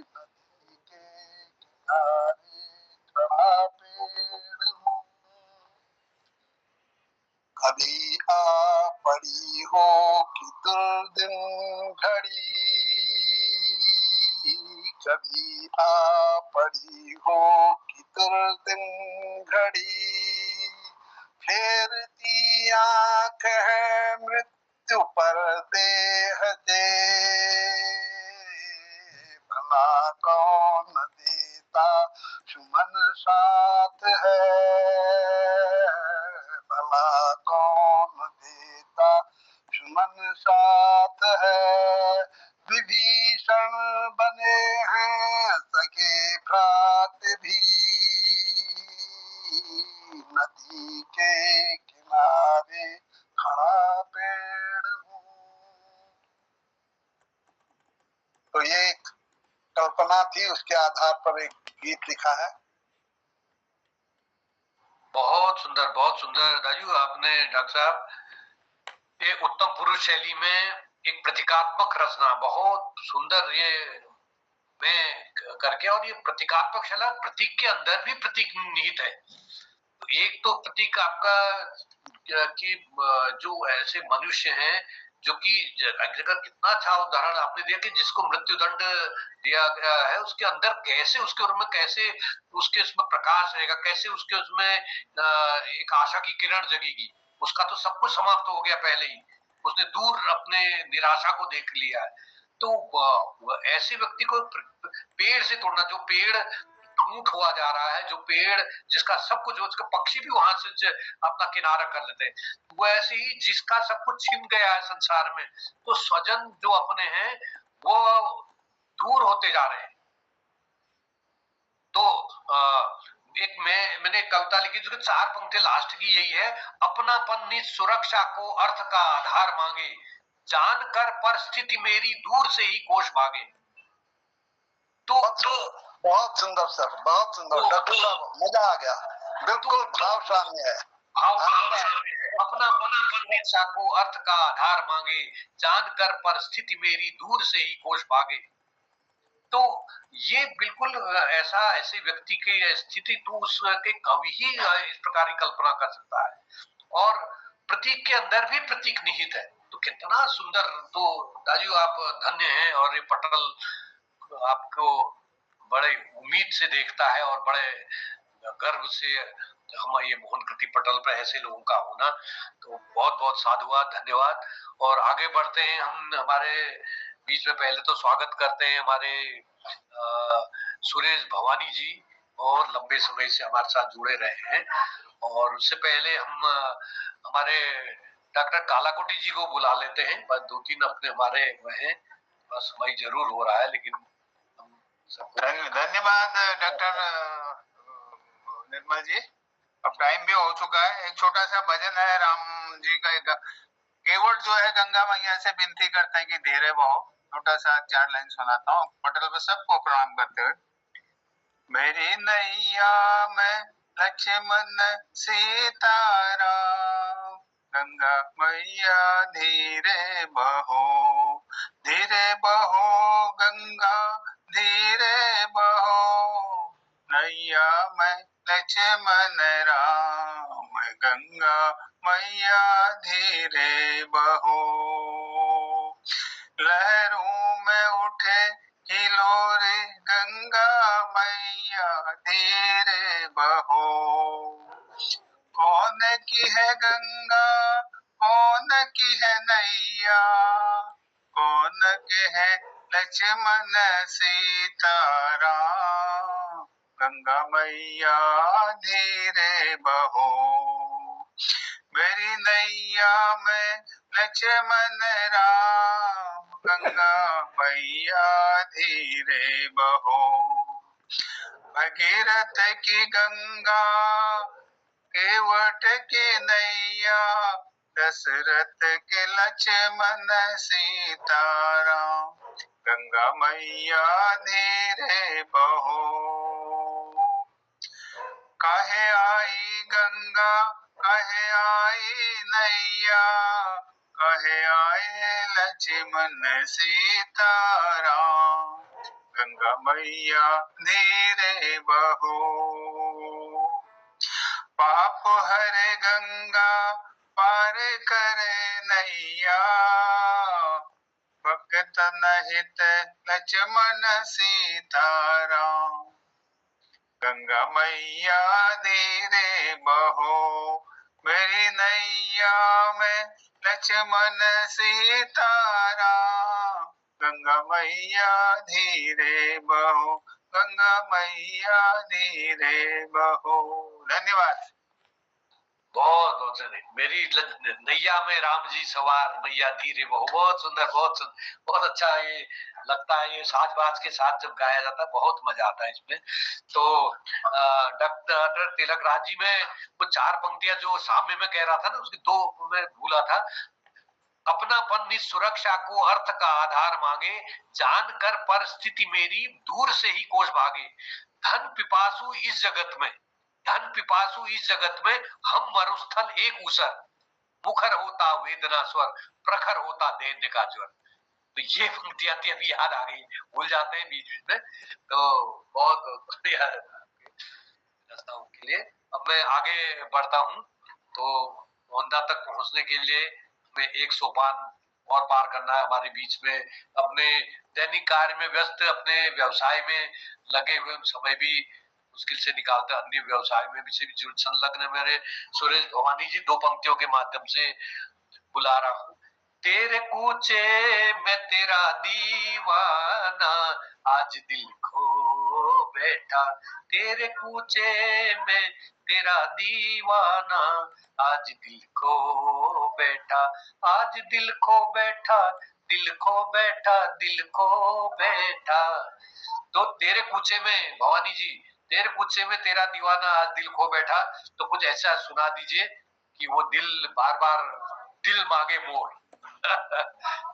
नदी के किनारे खड़ा पेड़ हूँ, कभी आ पड़ी हो कि दुर्दिन घड़ी कभी आ पड़ी हो कि दुर्दिन घड़ी, फेरती आंख है मृत्यु पर देह दे, भला कौन देता सुमन साथ है, भला कौन देता सुमन साथ है। विभीषण बने हैं सगे भ्रात भी, नदी के किनारे खड़ा पेड़ हूँ। तो ये एक कल्पना थी, उसके आधार पर एक गीत लिखा है। बहुत सुंदर राजू, आपने डॉक्टर साहब ये उत्तम पुरुष शैली में एक प्रतीकात्मक रचना बहुत सुंदर ये में करके, और ये प्रतीकात्मक शैली, प्रतीक के अंदर भी प्रतीक निहित है। एक तो प्रतीक आपका कि जो ऐसे मनुष्य हैं जो कि जगह कितना अच्छा उदाहरण आपने दिया कि जिसको मृत्युदंड दिया गया है, उसके अंदर कैसे उसके उसमें कैसे उसके उसमें प्रकाश रहेगा, कैसे उसके उसमें एक आशा की किरण जगेगी। उसका तो सब कुछ समाप्त हो गया पहले ही, उसने दूर अपने निराशा को देख लिया है। तो ऐसे व्यक्ति को पेड़ से तोड़ना, जो पेड़ टूट हुआ जा रहा है, जो पेड़ जिसका सब कुछ, उसके पक्षी भी वहां से अपना किनारा कर लेते हैं, वैसे ही जिसका सब कुछ छिन गया है संसार में, तो स्वजन जो अपने हैं वो दूर होते जा रहे हैं। तो एक मैंने कविता लिखी जो 4 पंक्ति लास्ट की यही है, अपनापन निज सुरक्षा को अर्थ का आधार मांगे, जानकर परिस्थिति मेरी दूर से ही कोष भागे। तो बहुत सुंदर सर, बहुत सुंदर डॉक्टर साहब, मजा आ गया, बिल्कुल भाव सामने है। अपनापन सुरक्षा को अर्थ का आधार मांगे, जानकर परिस्थिति मेरी दूर से ही कोष भागे। तो ये बिल्कुल ऐसे व्यक्ति की स्थिति तो उसके कवि ही इस प्रकार की कल्पना कर सकता है, और प्रतीक के अंदर भी प्रतीक निहित है। तो कितना सुंदर। तो राजू आप धन्य हैं, और ये पटल आपको बड़े उम्मीद से देखता है और बड़े गर्व से हम ये मोहन कृति पटल पर ऐसे लोगों का होना, तो बहुत बहुत साधुवाद, धन्यवाद। और आगे बढ़ते हैं हम, हमारे बीच में पहले तो स्वागत करते हैं हमारे सुरेश भवानी जी, और लंबे समय से हमारे साथ जुड़े रहे हैं। और उससे पहले हम हमारे डॉक्टर कालाकोटी जी को बुला लेते हैं, बस 2-3 अपने हमारे हैं, बस समय जरूर हो रहा है, लेकिन धन्यवाद डॉक्टर निर्मल जी। अब टाइम भी हो चुका है। एक छोटा सा भजन है राम जी का, एक केवट जो है गंगा मैया से विनती करते हैं कि धीरे बहो। छोटा सा 4 लाइन सुनाता हूँ पटल पर सबको प्रणाम करते हुए। मेरी नैया में लक्ष्मण सीताराम, गंगा मैया धीरे बहो, धीरे बहो गंगा धीरे बहो, नैया में लक्ष्मण राम, गंगा मैया धीरे बहो। लहरों में उठे हिलोरे गंगा मैया धीरे बहो, कौन की है गंगा कौन की है नैया, कौन के है लक्ष्मण सीताराम, गंगा मैया धीरे बहो। मेरी नैया में लक्ष्मण राम, गंगा मैया धीरे बहो। भगीरथ की गंगा केवट की नैया, दशरथ के लक्ष्मण सीताराम, गंगा मैया धीरे बहो। काहे आई गंगा काहे आई नैया, काहे आए लक्ष्मण सीताराम, गंगा मैया धीरे बहो। पाप हरे गंगा पार करे नैया, कितन हित लक्ष्मण सीताराम। गंगा मैया धीरे बहो मेरी नैया में लक्ष्मण सीताराम। गंगा मैया धीरे बहो, गंगा मैया धीरे बहो। धन्यवाद। बहुत बहुत मेरी नैया में राम जी सवार मैया धीरे बहो। बहुत सुंदर, बहुत सुंदर, बहुत अच्छा ये लगता है। ये साज बाज के साथ जब गाया जाता है बहुत मजा आता है इसमें। तो डॉक्टर तिलक राज जी में वो 4 पंक्तियां जो सामने में कह रहा था ना, उसकी 2 मैं भूला था। अपनापन निज सुरक्षा को अर्थ का आधार मांगे, जानकर परिस्थिति मेरी दूर से ही कोस भागे। धन पिपासु इस जगत में, धन पिपासु इस जगत में, हम मरुस्थल एक उसर। मुखर होता वेदना स्वर, प्रखर होता दैन्य का ज्वर। तो ये पंक्तियां थी, अभी याद आ गई, भूल जाते हैं बीच बीच में। तो बहुत बढ़िया के लिए अब मैं आगे बढ़ता हूँ। तो मोहनदा तक पहुंचने के लिए हमें एक सोपान और पार करना है। हमारे बीच में अपने दैनिक कार्य में व्यस्त, अपने व्यवसाय में लगे हुए समय भी मुश्किल से निकालते, अन्य व्यवसाय में भी संलग्न मेरे सुरेश भवानी जी 2 पंक्तियों के माध्यम से बुला रहा हूँ। तेरे कूचे में तेरा दीवाना आज दिल खो बैठा। तेरे कूचे में तेरा दीवाना आज दिल खो बैठा। आज दिल खो बैठा, दिल खो बैठा, दिल खो बैठा। तो तेरे कूचे में भवानी जी, तेरे कूचे में तेरा दीवाना आज दिल खो बैठा। तो कुछ ऐसा सुना दीजिए कि वो दिल बार बार दिल मांगे मोर।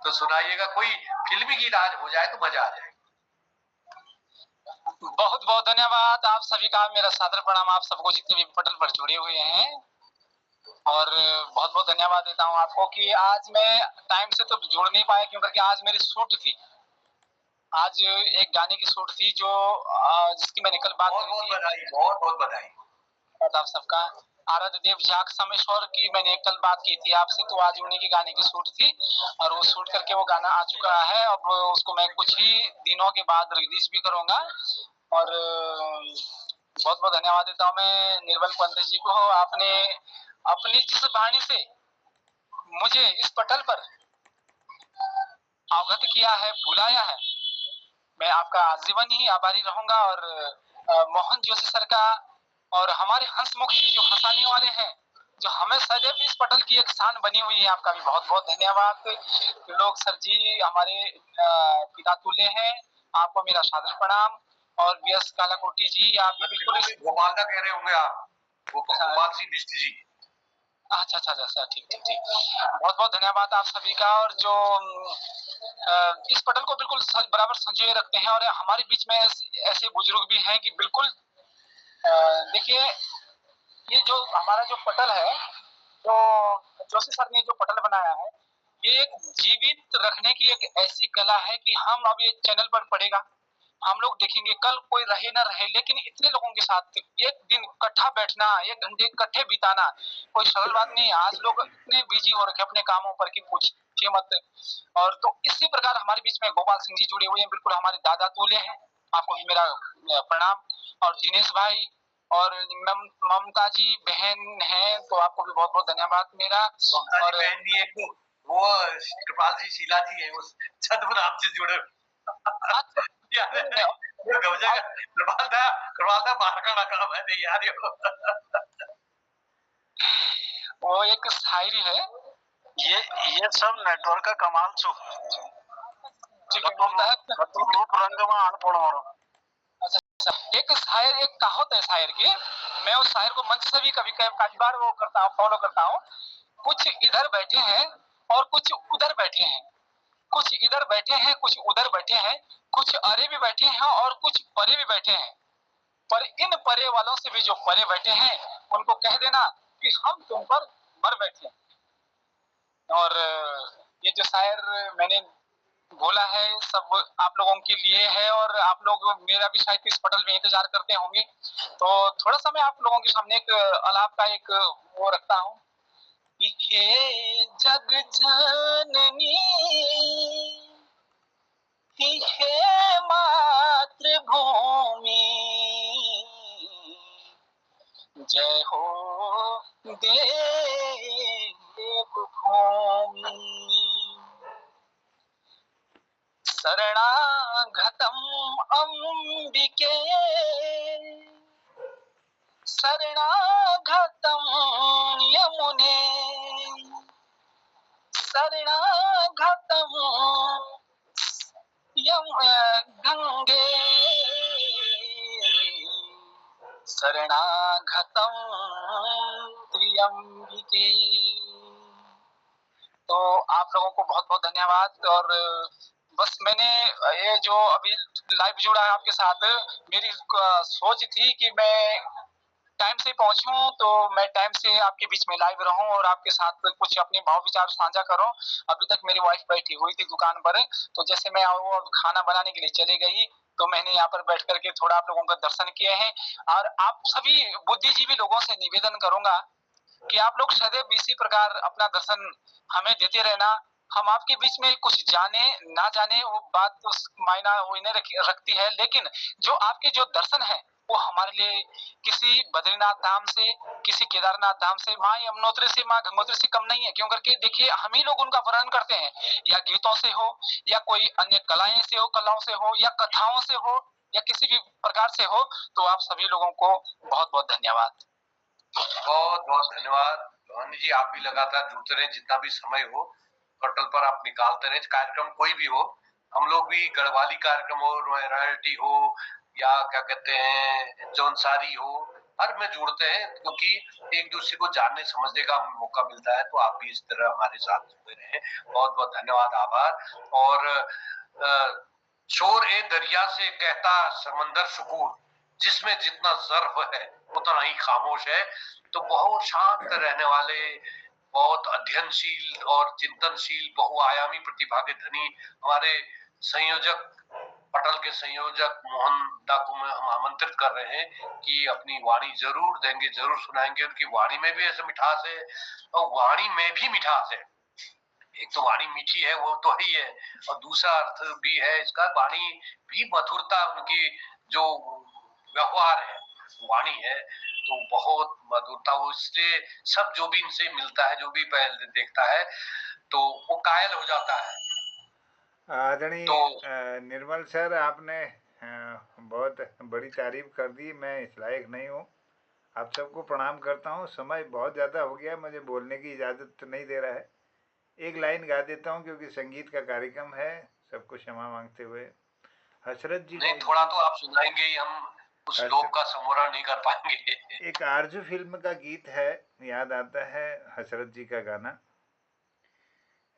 तो सुनाइएगा, कोई फिल्मी गीत आज हो जाए तो मजा आ जाए। बहुत बहुत धन्यवाद आप सभी का, मेरा सादर प्रणाम आप सबको जितने भी पटल पर जुड़े हुए हैं। और बहुत बहुत धन्यवाद देता हूं आपको कि आज मैं टाइम से तो जुड़ नहीं पाया, क्योंकि आज मेरी शूट थी। आज एक गाने की शूट थी जो जिसकी मैंने कल बात की थी। बहुत बहुत बधाई आप सबका। आराध्य देव झाक समेश्वर की मैंने कल बात की थी आपसे, तो आज उन्हीं की गाने की शूट थी और वो शूट करके वो गाना आ चुका है। अब उसको मैं कुछ ही दिनों के बाद रिलीज भी करूंगा। और बहुत बहुत धन्यवाद देता हूँ मैं निर्मल पंत जी को। आपने अपनी जिस वाणी से मुझे इस पटल पर अवगत किया है, बुलाया है, मैं आपका आजीवन ही आभारी रहूंगा। और मोहन जोशी सर का और हमारे हंसमुख जी जो हंसाने वाले हैं, जो हमें सदैव इस पटल की एक शान बनी हुई है, आपका भी बहुत बहुत धन्यवाद। लोग सर जी हमारे पिता तुल्य हैं, आपको मेरा सादर प्रणाम। और बीएस कालाकोटी जी, आप भी बिल्कुल गोपाल का कह रहे होंगे आप, गोपाल सिंह बिष्ट जी। अच्छा अच्छा अच्छा, ठीक ठीक ठीक, बहुत बहुत धन्यवाद आप सभी का। और जो इस पटल को बिल्कुल बराबर संजोए रखते हैं। और हमारे बीच में ऐसे बुजुर्ग भी हैं कि बिल्कुल देखिए, ये जो हमारा जो पटल है, जो जोशी सर ने जो पटल बनाया है, ये एक जीवित रखने की एक ऐसी कला है कि हम अब ये चैनल पर पड़ेगा, हम लोग देखेंगे, कल कोई रहे ना रहे, लेकिन इतने लोगों के साथ एक दिन इकट्ठा बैठना, 1 घंटे इकट्ठे बिताना कोई सरल बात नहीं है। आज लोग इतने बिजी हो रखे अपने कामों पर कि पूछिए मत। और तो इसी प्रकार हमारे बीच में गोपाल सिंह जी जुड़े हुए हैं, बिल्कुल हमारे दादा तूल्य हैं, आपको भी मेरा प्रणाम। और दिनेश भाई और ममता जी बहन हैं, तो आपको भी बहुत बहुत धन्यवाद मेरा। और बहन भी एक वो कृपाल जी शीला जी है, उस छद्म नाम से जुड़े। वो एक शायरी है, ये सब नेटवर्क का कमाल छू रूप रंग में आन पड़ो। अच्छा, एक शायर, एक कहावत है शायर की, मैं उस शायर को मंच से भी कभी काफी बार वो करता हूँ, फॉलो करता हूँ। कुछ इधर बैठे हैं और कुछ उधर बैठे हैं, कुछ इधर बैठे हैं, कुछ उधर बैठे हैं, कुछ अरे भी बैठे हैं और कुछ परे भी बैठे हैं, पर इन परे वालों से भी जो परे बैठे हैं उनको कह देना कि हम तुम पर मर बैठे। और ये जो शायर मैंने बोला है सब आप लोगों के लिए है, और आप लोग मेरा भी शायद इस पटल में इंतजार करते होंगे। तो थोड़ा सा मैं आप लोगों के सामने एक अलाप का एक वो रखता हूँ कि हे जग जननी देवभूमि शरणागतम अंबिके शरणागतम यमुने शरणागतम गंगे शरणागतम त्र्यंबिके। तो आप लोगों को बहुत बहुत धन्यवाद। और बस मैंने ये जो अभी लाइव जुड़ा है आपके साथ, मेरी सोच थी कि मैं टाइम से पहुंचूं, तो मैं टाइम से आपके बीच में लाइव रहूं और आपके साथ कुछ अपने भाव विचार साझा करूं। अभी तक मेरी वाइफ बैठी हुई थी दुकान पर, तो जैसे मैं वो खाना बनाने के लिए चली गई तो मैंने यहाँ पर बैठ करके थोड़ा आप लोगों का दर्शन किए हैं। और आप सभी बुद्धिजीवी लोगों से निवेदन करूंगा कि आप लोग सदैव इसी प्रकार अपना दर्शन हमें देते रहना। हम आपके बीच में कुछ जाने ना जाने वो बात तो मायना वो नहीं रखती है, लेकिन जो आपके जो दर्शन है वो हमारे लिए किसी बद्रीनाथ धाम से, किसी केदारनाथ धाम से, माँ यमुनोत्री से, माँ गंगोत्री से कम नहीं है। क्यों करके देखिए, हम ही लोग उनका वर्णन करते हैं, या गीतों से हो, या कोई अन्य कलाएं से हो, कलाओं से हो, या कथाओं से हो, या किसी भी प्रकार से हो। तो आप सभी लोगों को बहुत बहुत धन्यवाद। बहुत बहुत धन्यवाद रोहन जी। आप भी लगातार जुड़ते रहे, जितना भी समय हो पटल पर आप निकालते रहे, कार्यक्रम कोई भी हो। हम लोग भी गढ़वाली कार्यक्रम हो, रॉयल्टी हो, या क्या कहते हैं जौनसारी हो, हर में जुड़ते हैं, क्योंकि एक दूसरे को जानने समझने का मौका मिलता है। तो आप भी इस तरह हमारे साथ जुड़े रहे। बहुत बहुत धन्यवाद, आभार। और शोर ए दरिया से कहता समंदर शुकूर, जिसमें जितना ज़र्फ है उतना ही खामोश है। तो बहुत शांत रहने वाले, बहुत अध्ययनशील और चिंतनशील, बहुआयामी प्रतिभा के धनी हमारे संयोजक, पटल के संयोजक मोहन दा को हम आमंत्रित कर रहे हैं कि अपनी वाणी जरूर देंगे, जरूर सुनाएंगे। उनकी वाणी में भी ऐसा मिठास है, और वाणी में भी मिठास है। एक तो वाणी मीठी है, वो तो ही है, और दूसरा अर्थ भी है इसका, वाणी भी मधुरता, उनकी जो व्यवहार है वाणी है तो बहुत मधुरता। वो इसलिए सब जो भी इनसे मिलता है, जो भी पहले देखता है, तो वो कायल हो जाता है। आदरणीय निर्मल सर, आपने बहुत बड़ी तारीफ कर दी। मैं इस लायक नहीं हूँ। आप सबको प्रणाम करता हूँ। समय बहुत ज़्यादा हो गया, मुझे बोलने की इजाज़त तो नहीं दे रहा है। एक लाइन गा देता हूँ क्योंकि संगीत का कार्यक्रम है, सबको क्षमा मांगते हुए। हसरत जी नहीं, थोड़ा तो आप सुनाएंगे ही, हम उस लोक का समोरण नहीं कर पाएंगे। एक आरजू फिल्म का गीत है, याद आता है हसरत जी का गाना।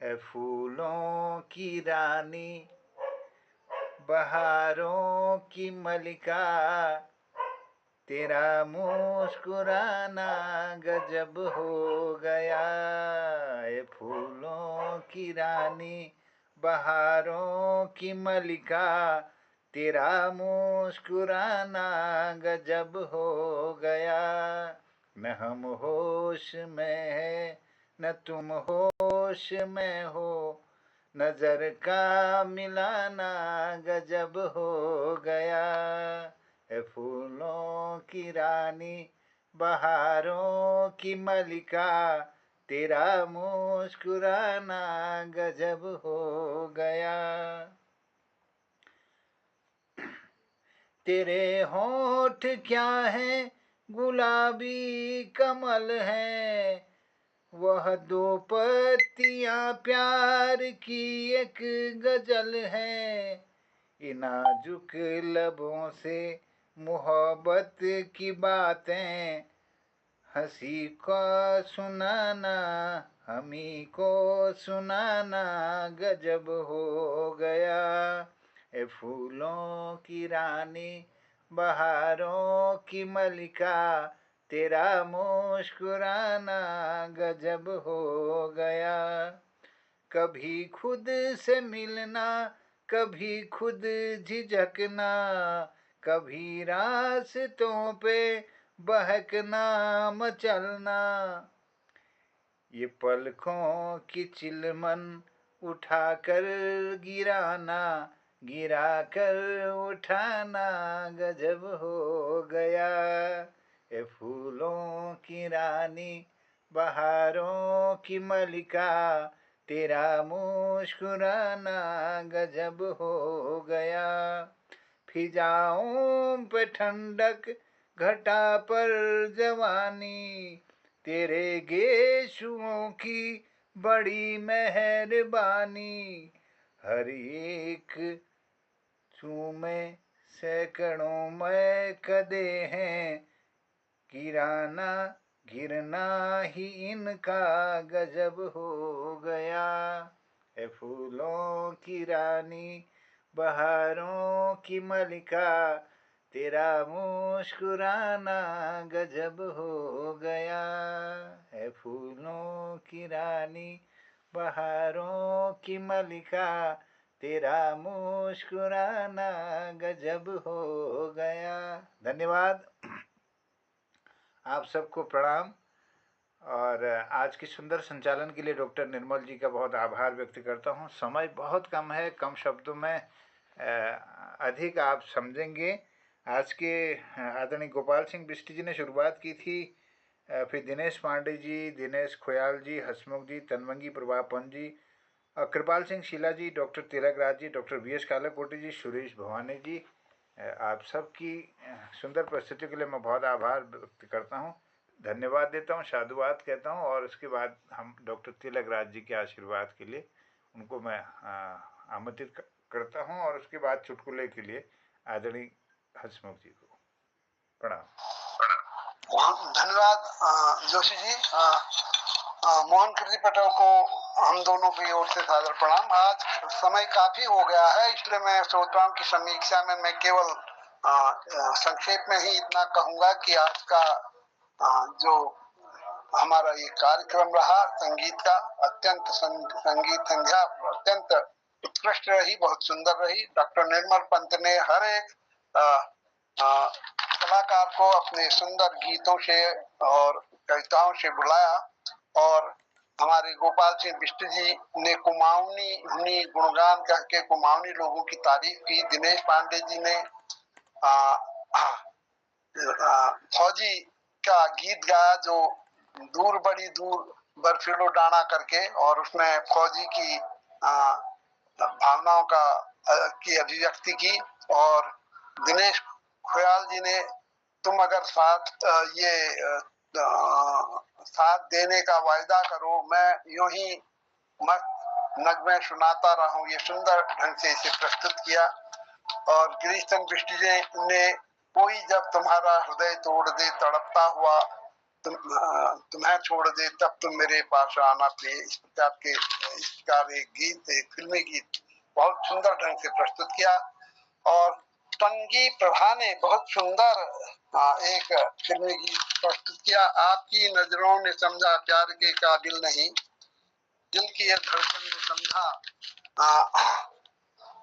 ए फूलों की रानी, बहारों की मलिका, तेरा मुस्कुराना गजब हो गया। ए फूलों की रानी, बहारों की मलिका, तेरा मुस्कुराना गजब हो गया। न हम होश में है, न तुम होश में हो, नजर का मिलाना गजब हो गया। ए फूलों की रानी, बहारों की मलिका, तेरा मुस्कुराना गजब हो गया। तेरे होठ क्या है, गुलाबी कमल है, वह दो पत्तियां प्यार की एक गजल है। इन नाजुक लबों से मोहब्बत की बातें, हंसी का सुनाना, हमी को सुनाना गजब हो गया। ए फूलों की रानी, बहारों की मलिका, तेरा मुस्कुराना गजब हो गया। कभी खुद से मिलना, कभी खुद झिझकना, कभी रास्तों पे बहकना मचलना, ये पलकों की चिलमन उठाकर गिराना, गिरा कर उठाना गजब हो गया। ए फूलों की रानी, बहारों की मलिका, तेरा मुस्कुराना गजब हो गया। फिजाओं पे ठंडक, घटा पर जवानी, तेरे गेशुओं की बड़ी मेहरबानी। हर एक चूमे सैकड़ों में कदे हैं, गिराना गिरना ही इनका गजब हो गया। ए फूलों की रानी, बहारों की मलिका, तेरा मुस्कुराना गजब हो गया। है फूलों की रानी, बहारों की मलिका, तेरा मुस्कुराना गजब हो गया। धन्यवाद। आप सबको प्रणाम। और आज के सुंदर संचालन के लिए डॉक्टर निर्मल जी का बहुत आभार व्यक्त करता हूँ। समय बहुत कम है, कम शब्दों में अधिक आप समझेंगे। आज के आदरणीय गोपाल सिंह बिष्ट जी ने शुरुआत की थी, फिर दिनेश पांडे जी, दिनेश खोयाल जी, हसमुख जी, तनवंगी प्रभापन जी, कृपाल सिंह शीला जी, doctor Tilak Raj ji, doctor V S Kalakoti जी, सुरेश भवानी जी, आप सबकी सुंदर प्रस्तुति के लिए मैं बहुत आभार व्यक्त करता हूँ, धन्यवाद देता हूँ, साधुवाद कहता हूँ। और उसके बाद हम डॉक्टर तिलक राज जी के आशीर्वाद के लिए उनको मैं आमंत्रित करता हूँ। और उसके बाद चुटकुले के लिए आदरणीय हसमुख जी को प्रणाम। धन्यवाद जोशी जी। मोहन कृति पटेल को हम दोनों की ओर से सादर प्रणाम। आज समय काफी हो गया है, इसलिए मैं श्रोताओं की समीक्षा में मैं केवल संक्षेप में ही इतना कहूंगा कि आज का जो हमारा ये कार्यक्रम रहा संगीत का, अत्यंत संगीत संध्या अत्यंत उत्कृष्ट रही, बहुत सुंदर रही। डॉक्टर निर्मल पंत ने हर एक कलाकार को अपने सुंदर गीतों से और कविताओं से बुलाया, और हमारे गोपाल सिंह बिष्ट जी ने कुमाऊनी गुणगान कह के कुमाऊनी लोगों की तारीफ की। दिनेश पांडे जी ने फौजी का गीत गाया जो दूर बड़ी दूर बर्फीलो डाना करके, और उसमें फौजी की भावनाओं की अभिव्यक्ति की। और दिनेश खोयाल जी ने तुम अगर साथ देने का वायदा करो, मैं यूं ही मस्त नगमे सुनाता रहूं, ये सुंदर ढंग से इसे प्रस्तुत किया। और गिरीश चंद्र बिष्ट जी ने कोई जब तुम्हारा हृदय तोड़ दे, तड़पता हुआ तुम्हें छोड़ दे, तब तुम मेरे पास आना प्रिय, इस प्रकार एक गीत, एक फिल्मी गीत बहुत सुंदर ढंग से प्रस्तुत किया। और तंगी प्रभा ने बहुत सुंदर एक फिल्मी गीत प्रस्तुत किया, आपकी नजरों ने समझा प्यार के काबिल नहीं, दिल की एक धड़कन ने समझा।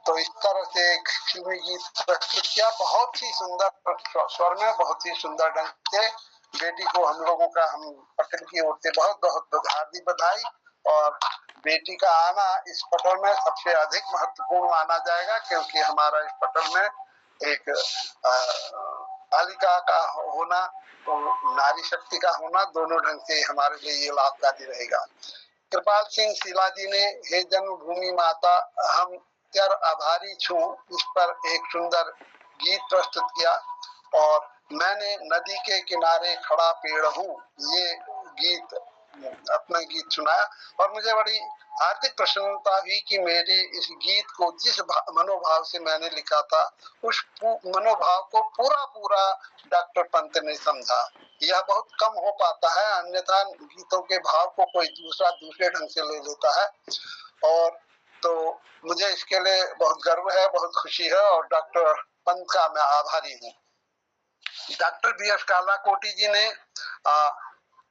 तो इस तरह से एक फिल्मी गीत प्रस्तुत किया, बहुत ही सुंदर स्वर में, बहुत ही सुंदर ढंग से। बेटी को हम लोगों का, हम पटेल की ओर से बहुत बहुत हार्दिक बधाई। और बेटी का आना इस पटल में सबसे अधिक महत्वपूर्ण माना जाएगा, क्योंकि हमारा इस पटल में एक बालिका का होना तो नारी शक्ति का होना दोनों ढंग से हमारे लिए ये लाभकारी रहेगा। कृपाल सिंह शीला जी ने हे जन्मभूमि माता हम तेर आभारी छू, इस पर एक सुंदर गीत प्रस्तुत किया। और मैंने नदी के किनारे खड़ा पेड़ हूँ, ये गीत अपना गीत सुनाया। और मुझे बड़ी हार्दिक प्रसन्नता हुई कि मेरे इस गीत को जिस मनोभाव से मैंने लिखा था, उस मनोभाव को पूरा डॉक्टर पंत ने समझा। यह बहुत कम हो पाता है, अन्यथा गीतों के भाव को कोई दूसरे ढंग से ले लेता है। और तो मुझे इसके लिए बहुत गर्व है, बहुत खुशी है, और डॉक्टर पंत का मैं आभारी हूँ। डॉक्टर बी एस कालाकोटी जी ने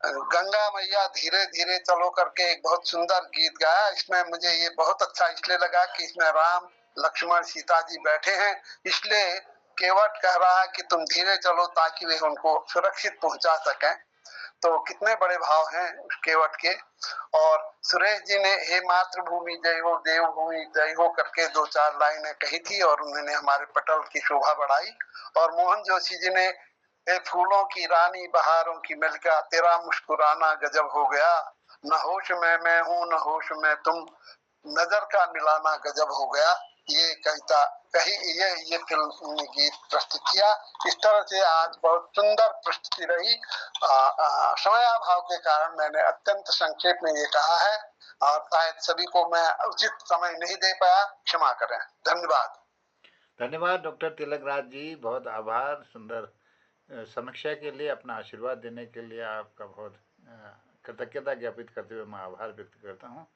गंगा मैया धीरे धीरे चलो करके एक बहुत सुंदर गीत गाया। इसमें मुझे ये बहुत अच्छा इसलिए लगा कि इसमें राम लक्ष्मण सीता जी बैठे हैं, इसलिए केवट कह रहा है कि तुम धीरे चलो ताकि वे उनको सुरक्षित पहुंचा सकें। तो कितने बड़े भाव हैं उस केवट के। और सुरेश जी ने हे मातृभूमि जय हो, देवभूमि जय हो करके 2-4 लाइनें कही थी, और उन्होंने हमारे पटल की शोभा बढ़ाई। और मोहन जोशी जी ने ए फूलों की रानी बहारों की मिलका, तेरा मुस्कुराना गजब हो गया, न होश में मैं हूँ न होश में तुम, नजर का मिलाना गजब हो गया। ये कविता कही, ये फिल्म गीत प्रस्तुत किया। इस तरह से आज बहुत सुंदर प्रस्तुति रही। समयाभाव के कारण मैंने अत्यंत संक्षेप में ये कहा है और शायद सभी को मैं उचित समय नहीं दे पाया, क्षमा करें। धन्यवाद। धन्यवाद डॉक्टर तिलक राज जी, बहुत आभार। सुंदर समीक्षा के लिए, अपना आशीर्वाद देने के लिए आपका बहुत कृतज्ञता ज्ञापित करते हुए मैं आभार व्यक्त करता हूँ।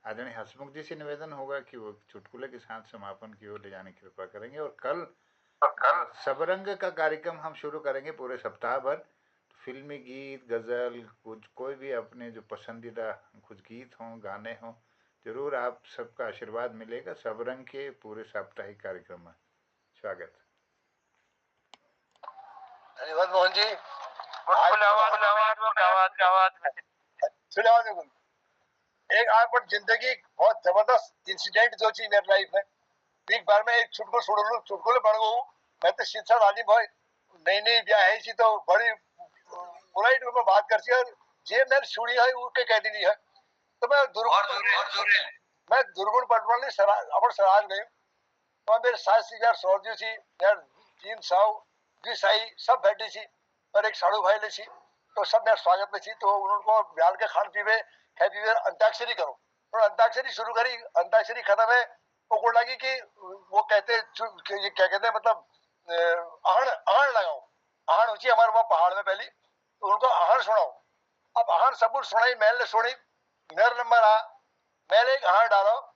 आदरणीय हसमुख जी से निवेदन होगा कि वो चुटकुले के साथ समापन की ओर ले जाने की कृपा करेंगे और कल सबरंग का कार्यक्रम हम शुरू करेंगे पूरे सप्ताह भर। फिल्मी गीत, गज़ल, कुछ कोई भी अपने जो पसंदीदा कुछ गीत हों, गाने हों, जरूर आप सबका आशीर्वाद मिलेगा सबरंग के पूरे साप्ताहिक कार्यक्रम में। स्वागत। धन्यवाद मोहन जी। एक आज पर जिंदगी बहुत जबरदस्त इंसिडेंट जो थी मेरी लाइफ में। एक बार मैं एक चुटकुले पढ़ गई। मैं तो शिक्षा राजी भाई नई नई ब्याह है सी तो बड़ी बुराई में बात कर सी और जे मैं सुनी है उसके कह दी है तो मैं दुर्गुण पटवाली अपन सराज गई तो मेरे सास यार सौजी थी यार, 3 साव 2 साई सब बैठी थी और एक साड़ू भाई ले थी तो सब मेरे स्वागत में थी। तो उनको ब्याल के खान पीवे हैप्पी वे अंताक्षरी करो और अंताक्षरी शुरू करी। अंताक्षरी खत्म है वो लगी कि वो कहते ये क्या कहते हैं मतलब आहन लगाओ। आहन ऊंची हमारे वहाँ पहाड़ में पहली तो उनको आहन सुनाओ। अब आहन सब सुनाई, मैल ने सुनी, मेरा नंबर आ, मैंने एक आहन डालो,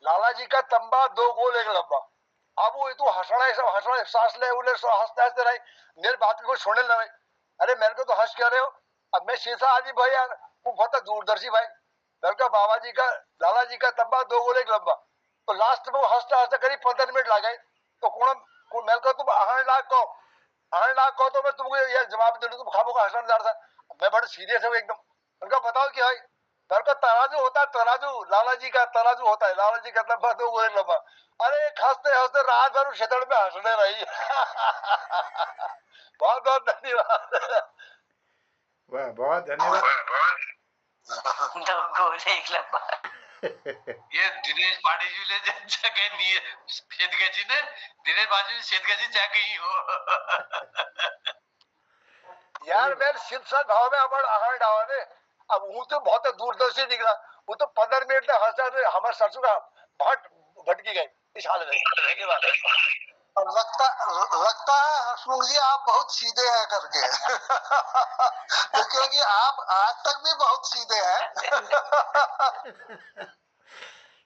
लाला जी का तंबा 2 गोल 1 लंबा। अब वो तो हंसड़ा सांस ले उले हंसते हंसते रहे, मेरी बात को सुनने लगे। अरे मेरे को तो हंस क्या रहे हो? अब मैं शीशा आदमी भाई यार, वो बहुत दूरदर्शी भाई। मेरे का बाबा जी का लाला जी का तंबा 2 गोल 1 लंबा। तो लास्ट में वो हंसते हंसते करीब 15 मिनट लग गए। तो कौन मेरे को तुम आहन लाख कहो तो मैं तुमको ये जवाब दे दूं, तुम खामोगा हंसनदार था। मैं बड़े सीरियस हूँ एकदम। उनका बताओ कि भाई मेरे का तराजू होता है, तराजू लाला जी का तराजू होता है, लाला जी का तंबा 2 गोल 1 लंबा। अरे हंसते हंसते रात भर क्षेत्र में हंसने रही। बहुत बहुत धन्यवाद। वाह, बहुत धन्यवाद। 2 गोल 1 लंबा। ये दिनेश पांडे जी ने जगह दी है शेदगजी ने, दिनेश बाजू शेदगजी चाह गई हो। यार मैं शिक्षा भाव में अपन आहर डावा ने। अब वो तो बहुत दूरदर्शी निकला, वो तो 15 मिनट तक हंसा हमारे सरसों का भाट भटकी गई इस हाल में। धन्यवाद। लगता है हसमुख जी आप बहुत सीधे हैं करके। क्योंकि आप आज तक भी बहुत सीधे हैं।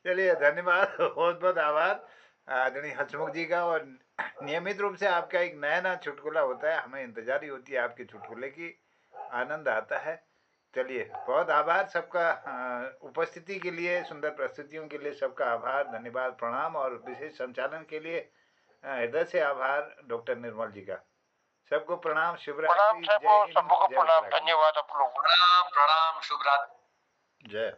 चलिए धन्यवाद, बहुत बहुत आभार आदरणीय हसमुख जी का। और नियमित रूप से आपका एक नया चुटकुला होता है, हमें इंतजारी होती है आपके चुटकुले की, आनंद आता है। चलिए बहुत आभार सबका उपस्थिति के लिए, सुंदर प्रस्तुतियों के लिए सबका आभार, धन्यवाद, प्रणाम। और विशेष संचालन के लिए हृदय से आभार डॉक्टर निर्मल जी का। सबको प्रणाम, शुभ रात्रि, जय हिंद, सबको प्रणाम, धन्यवाद आप लोग। प्रणाम, शुभ रात्रि, जय।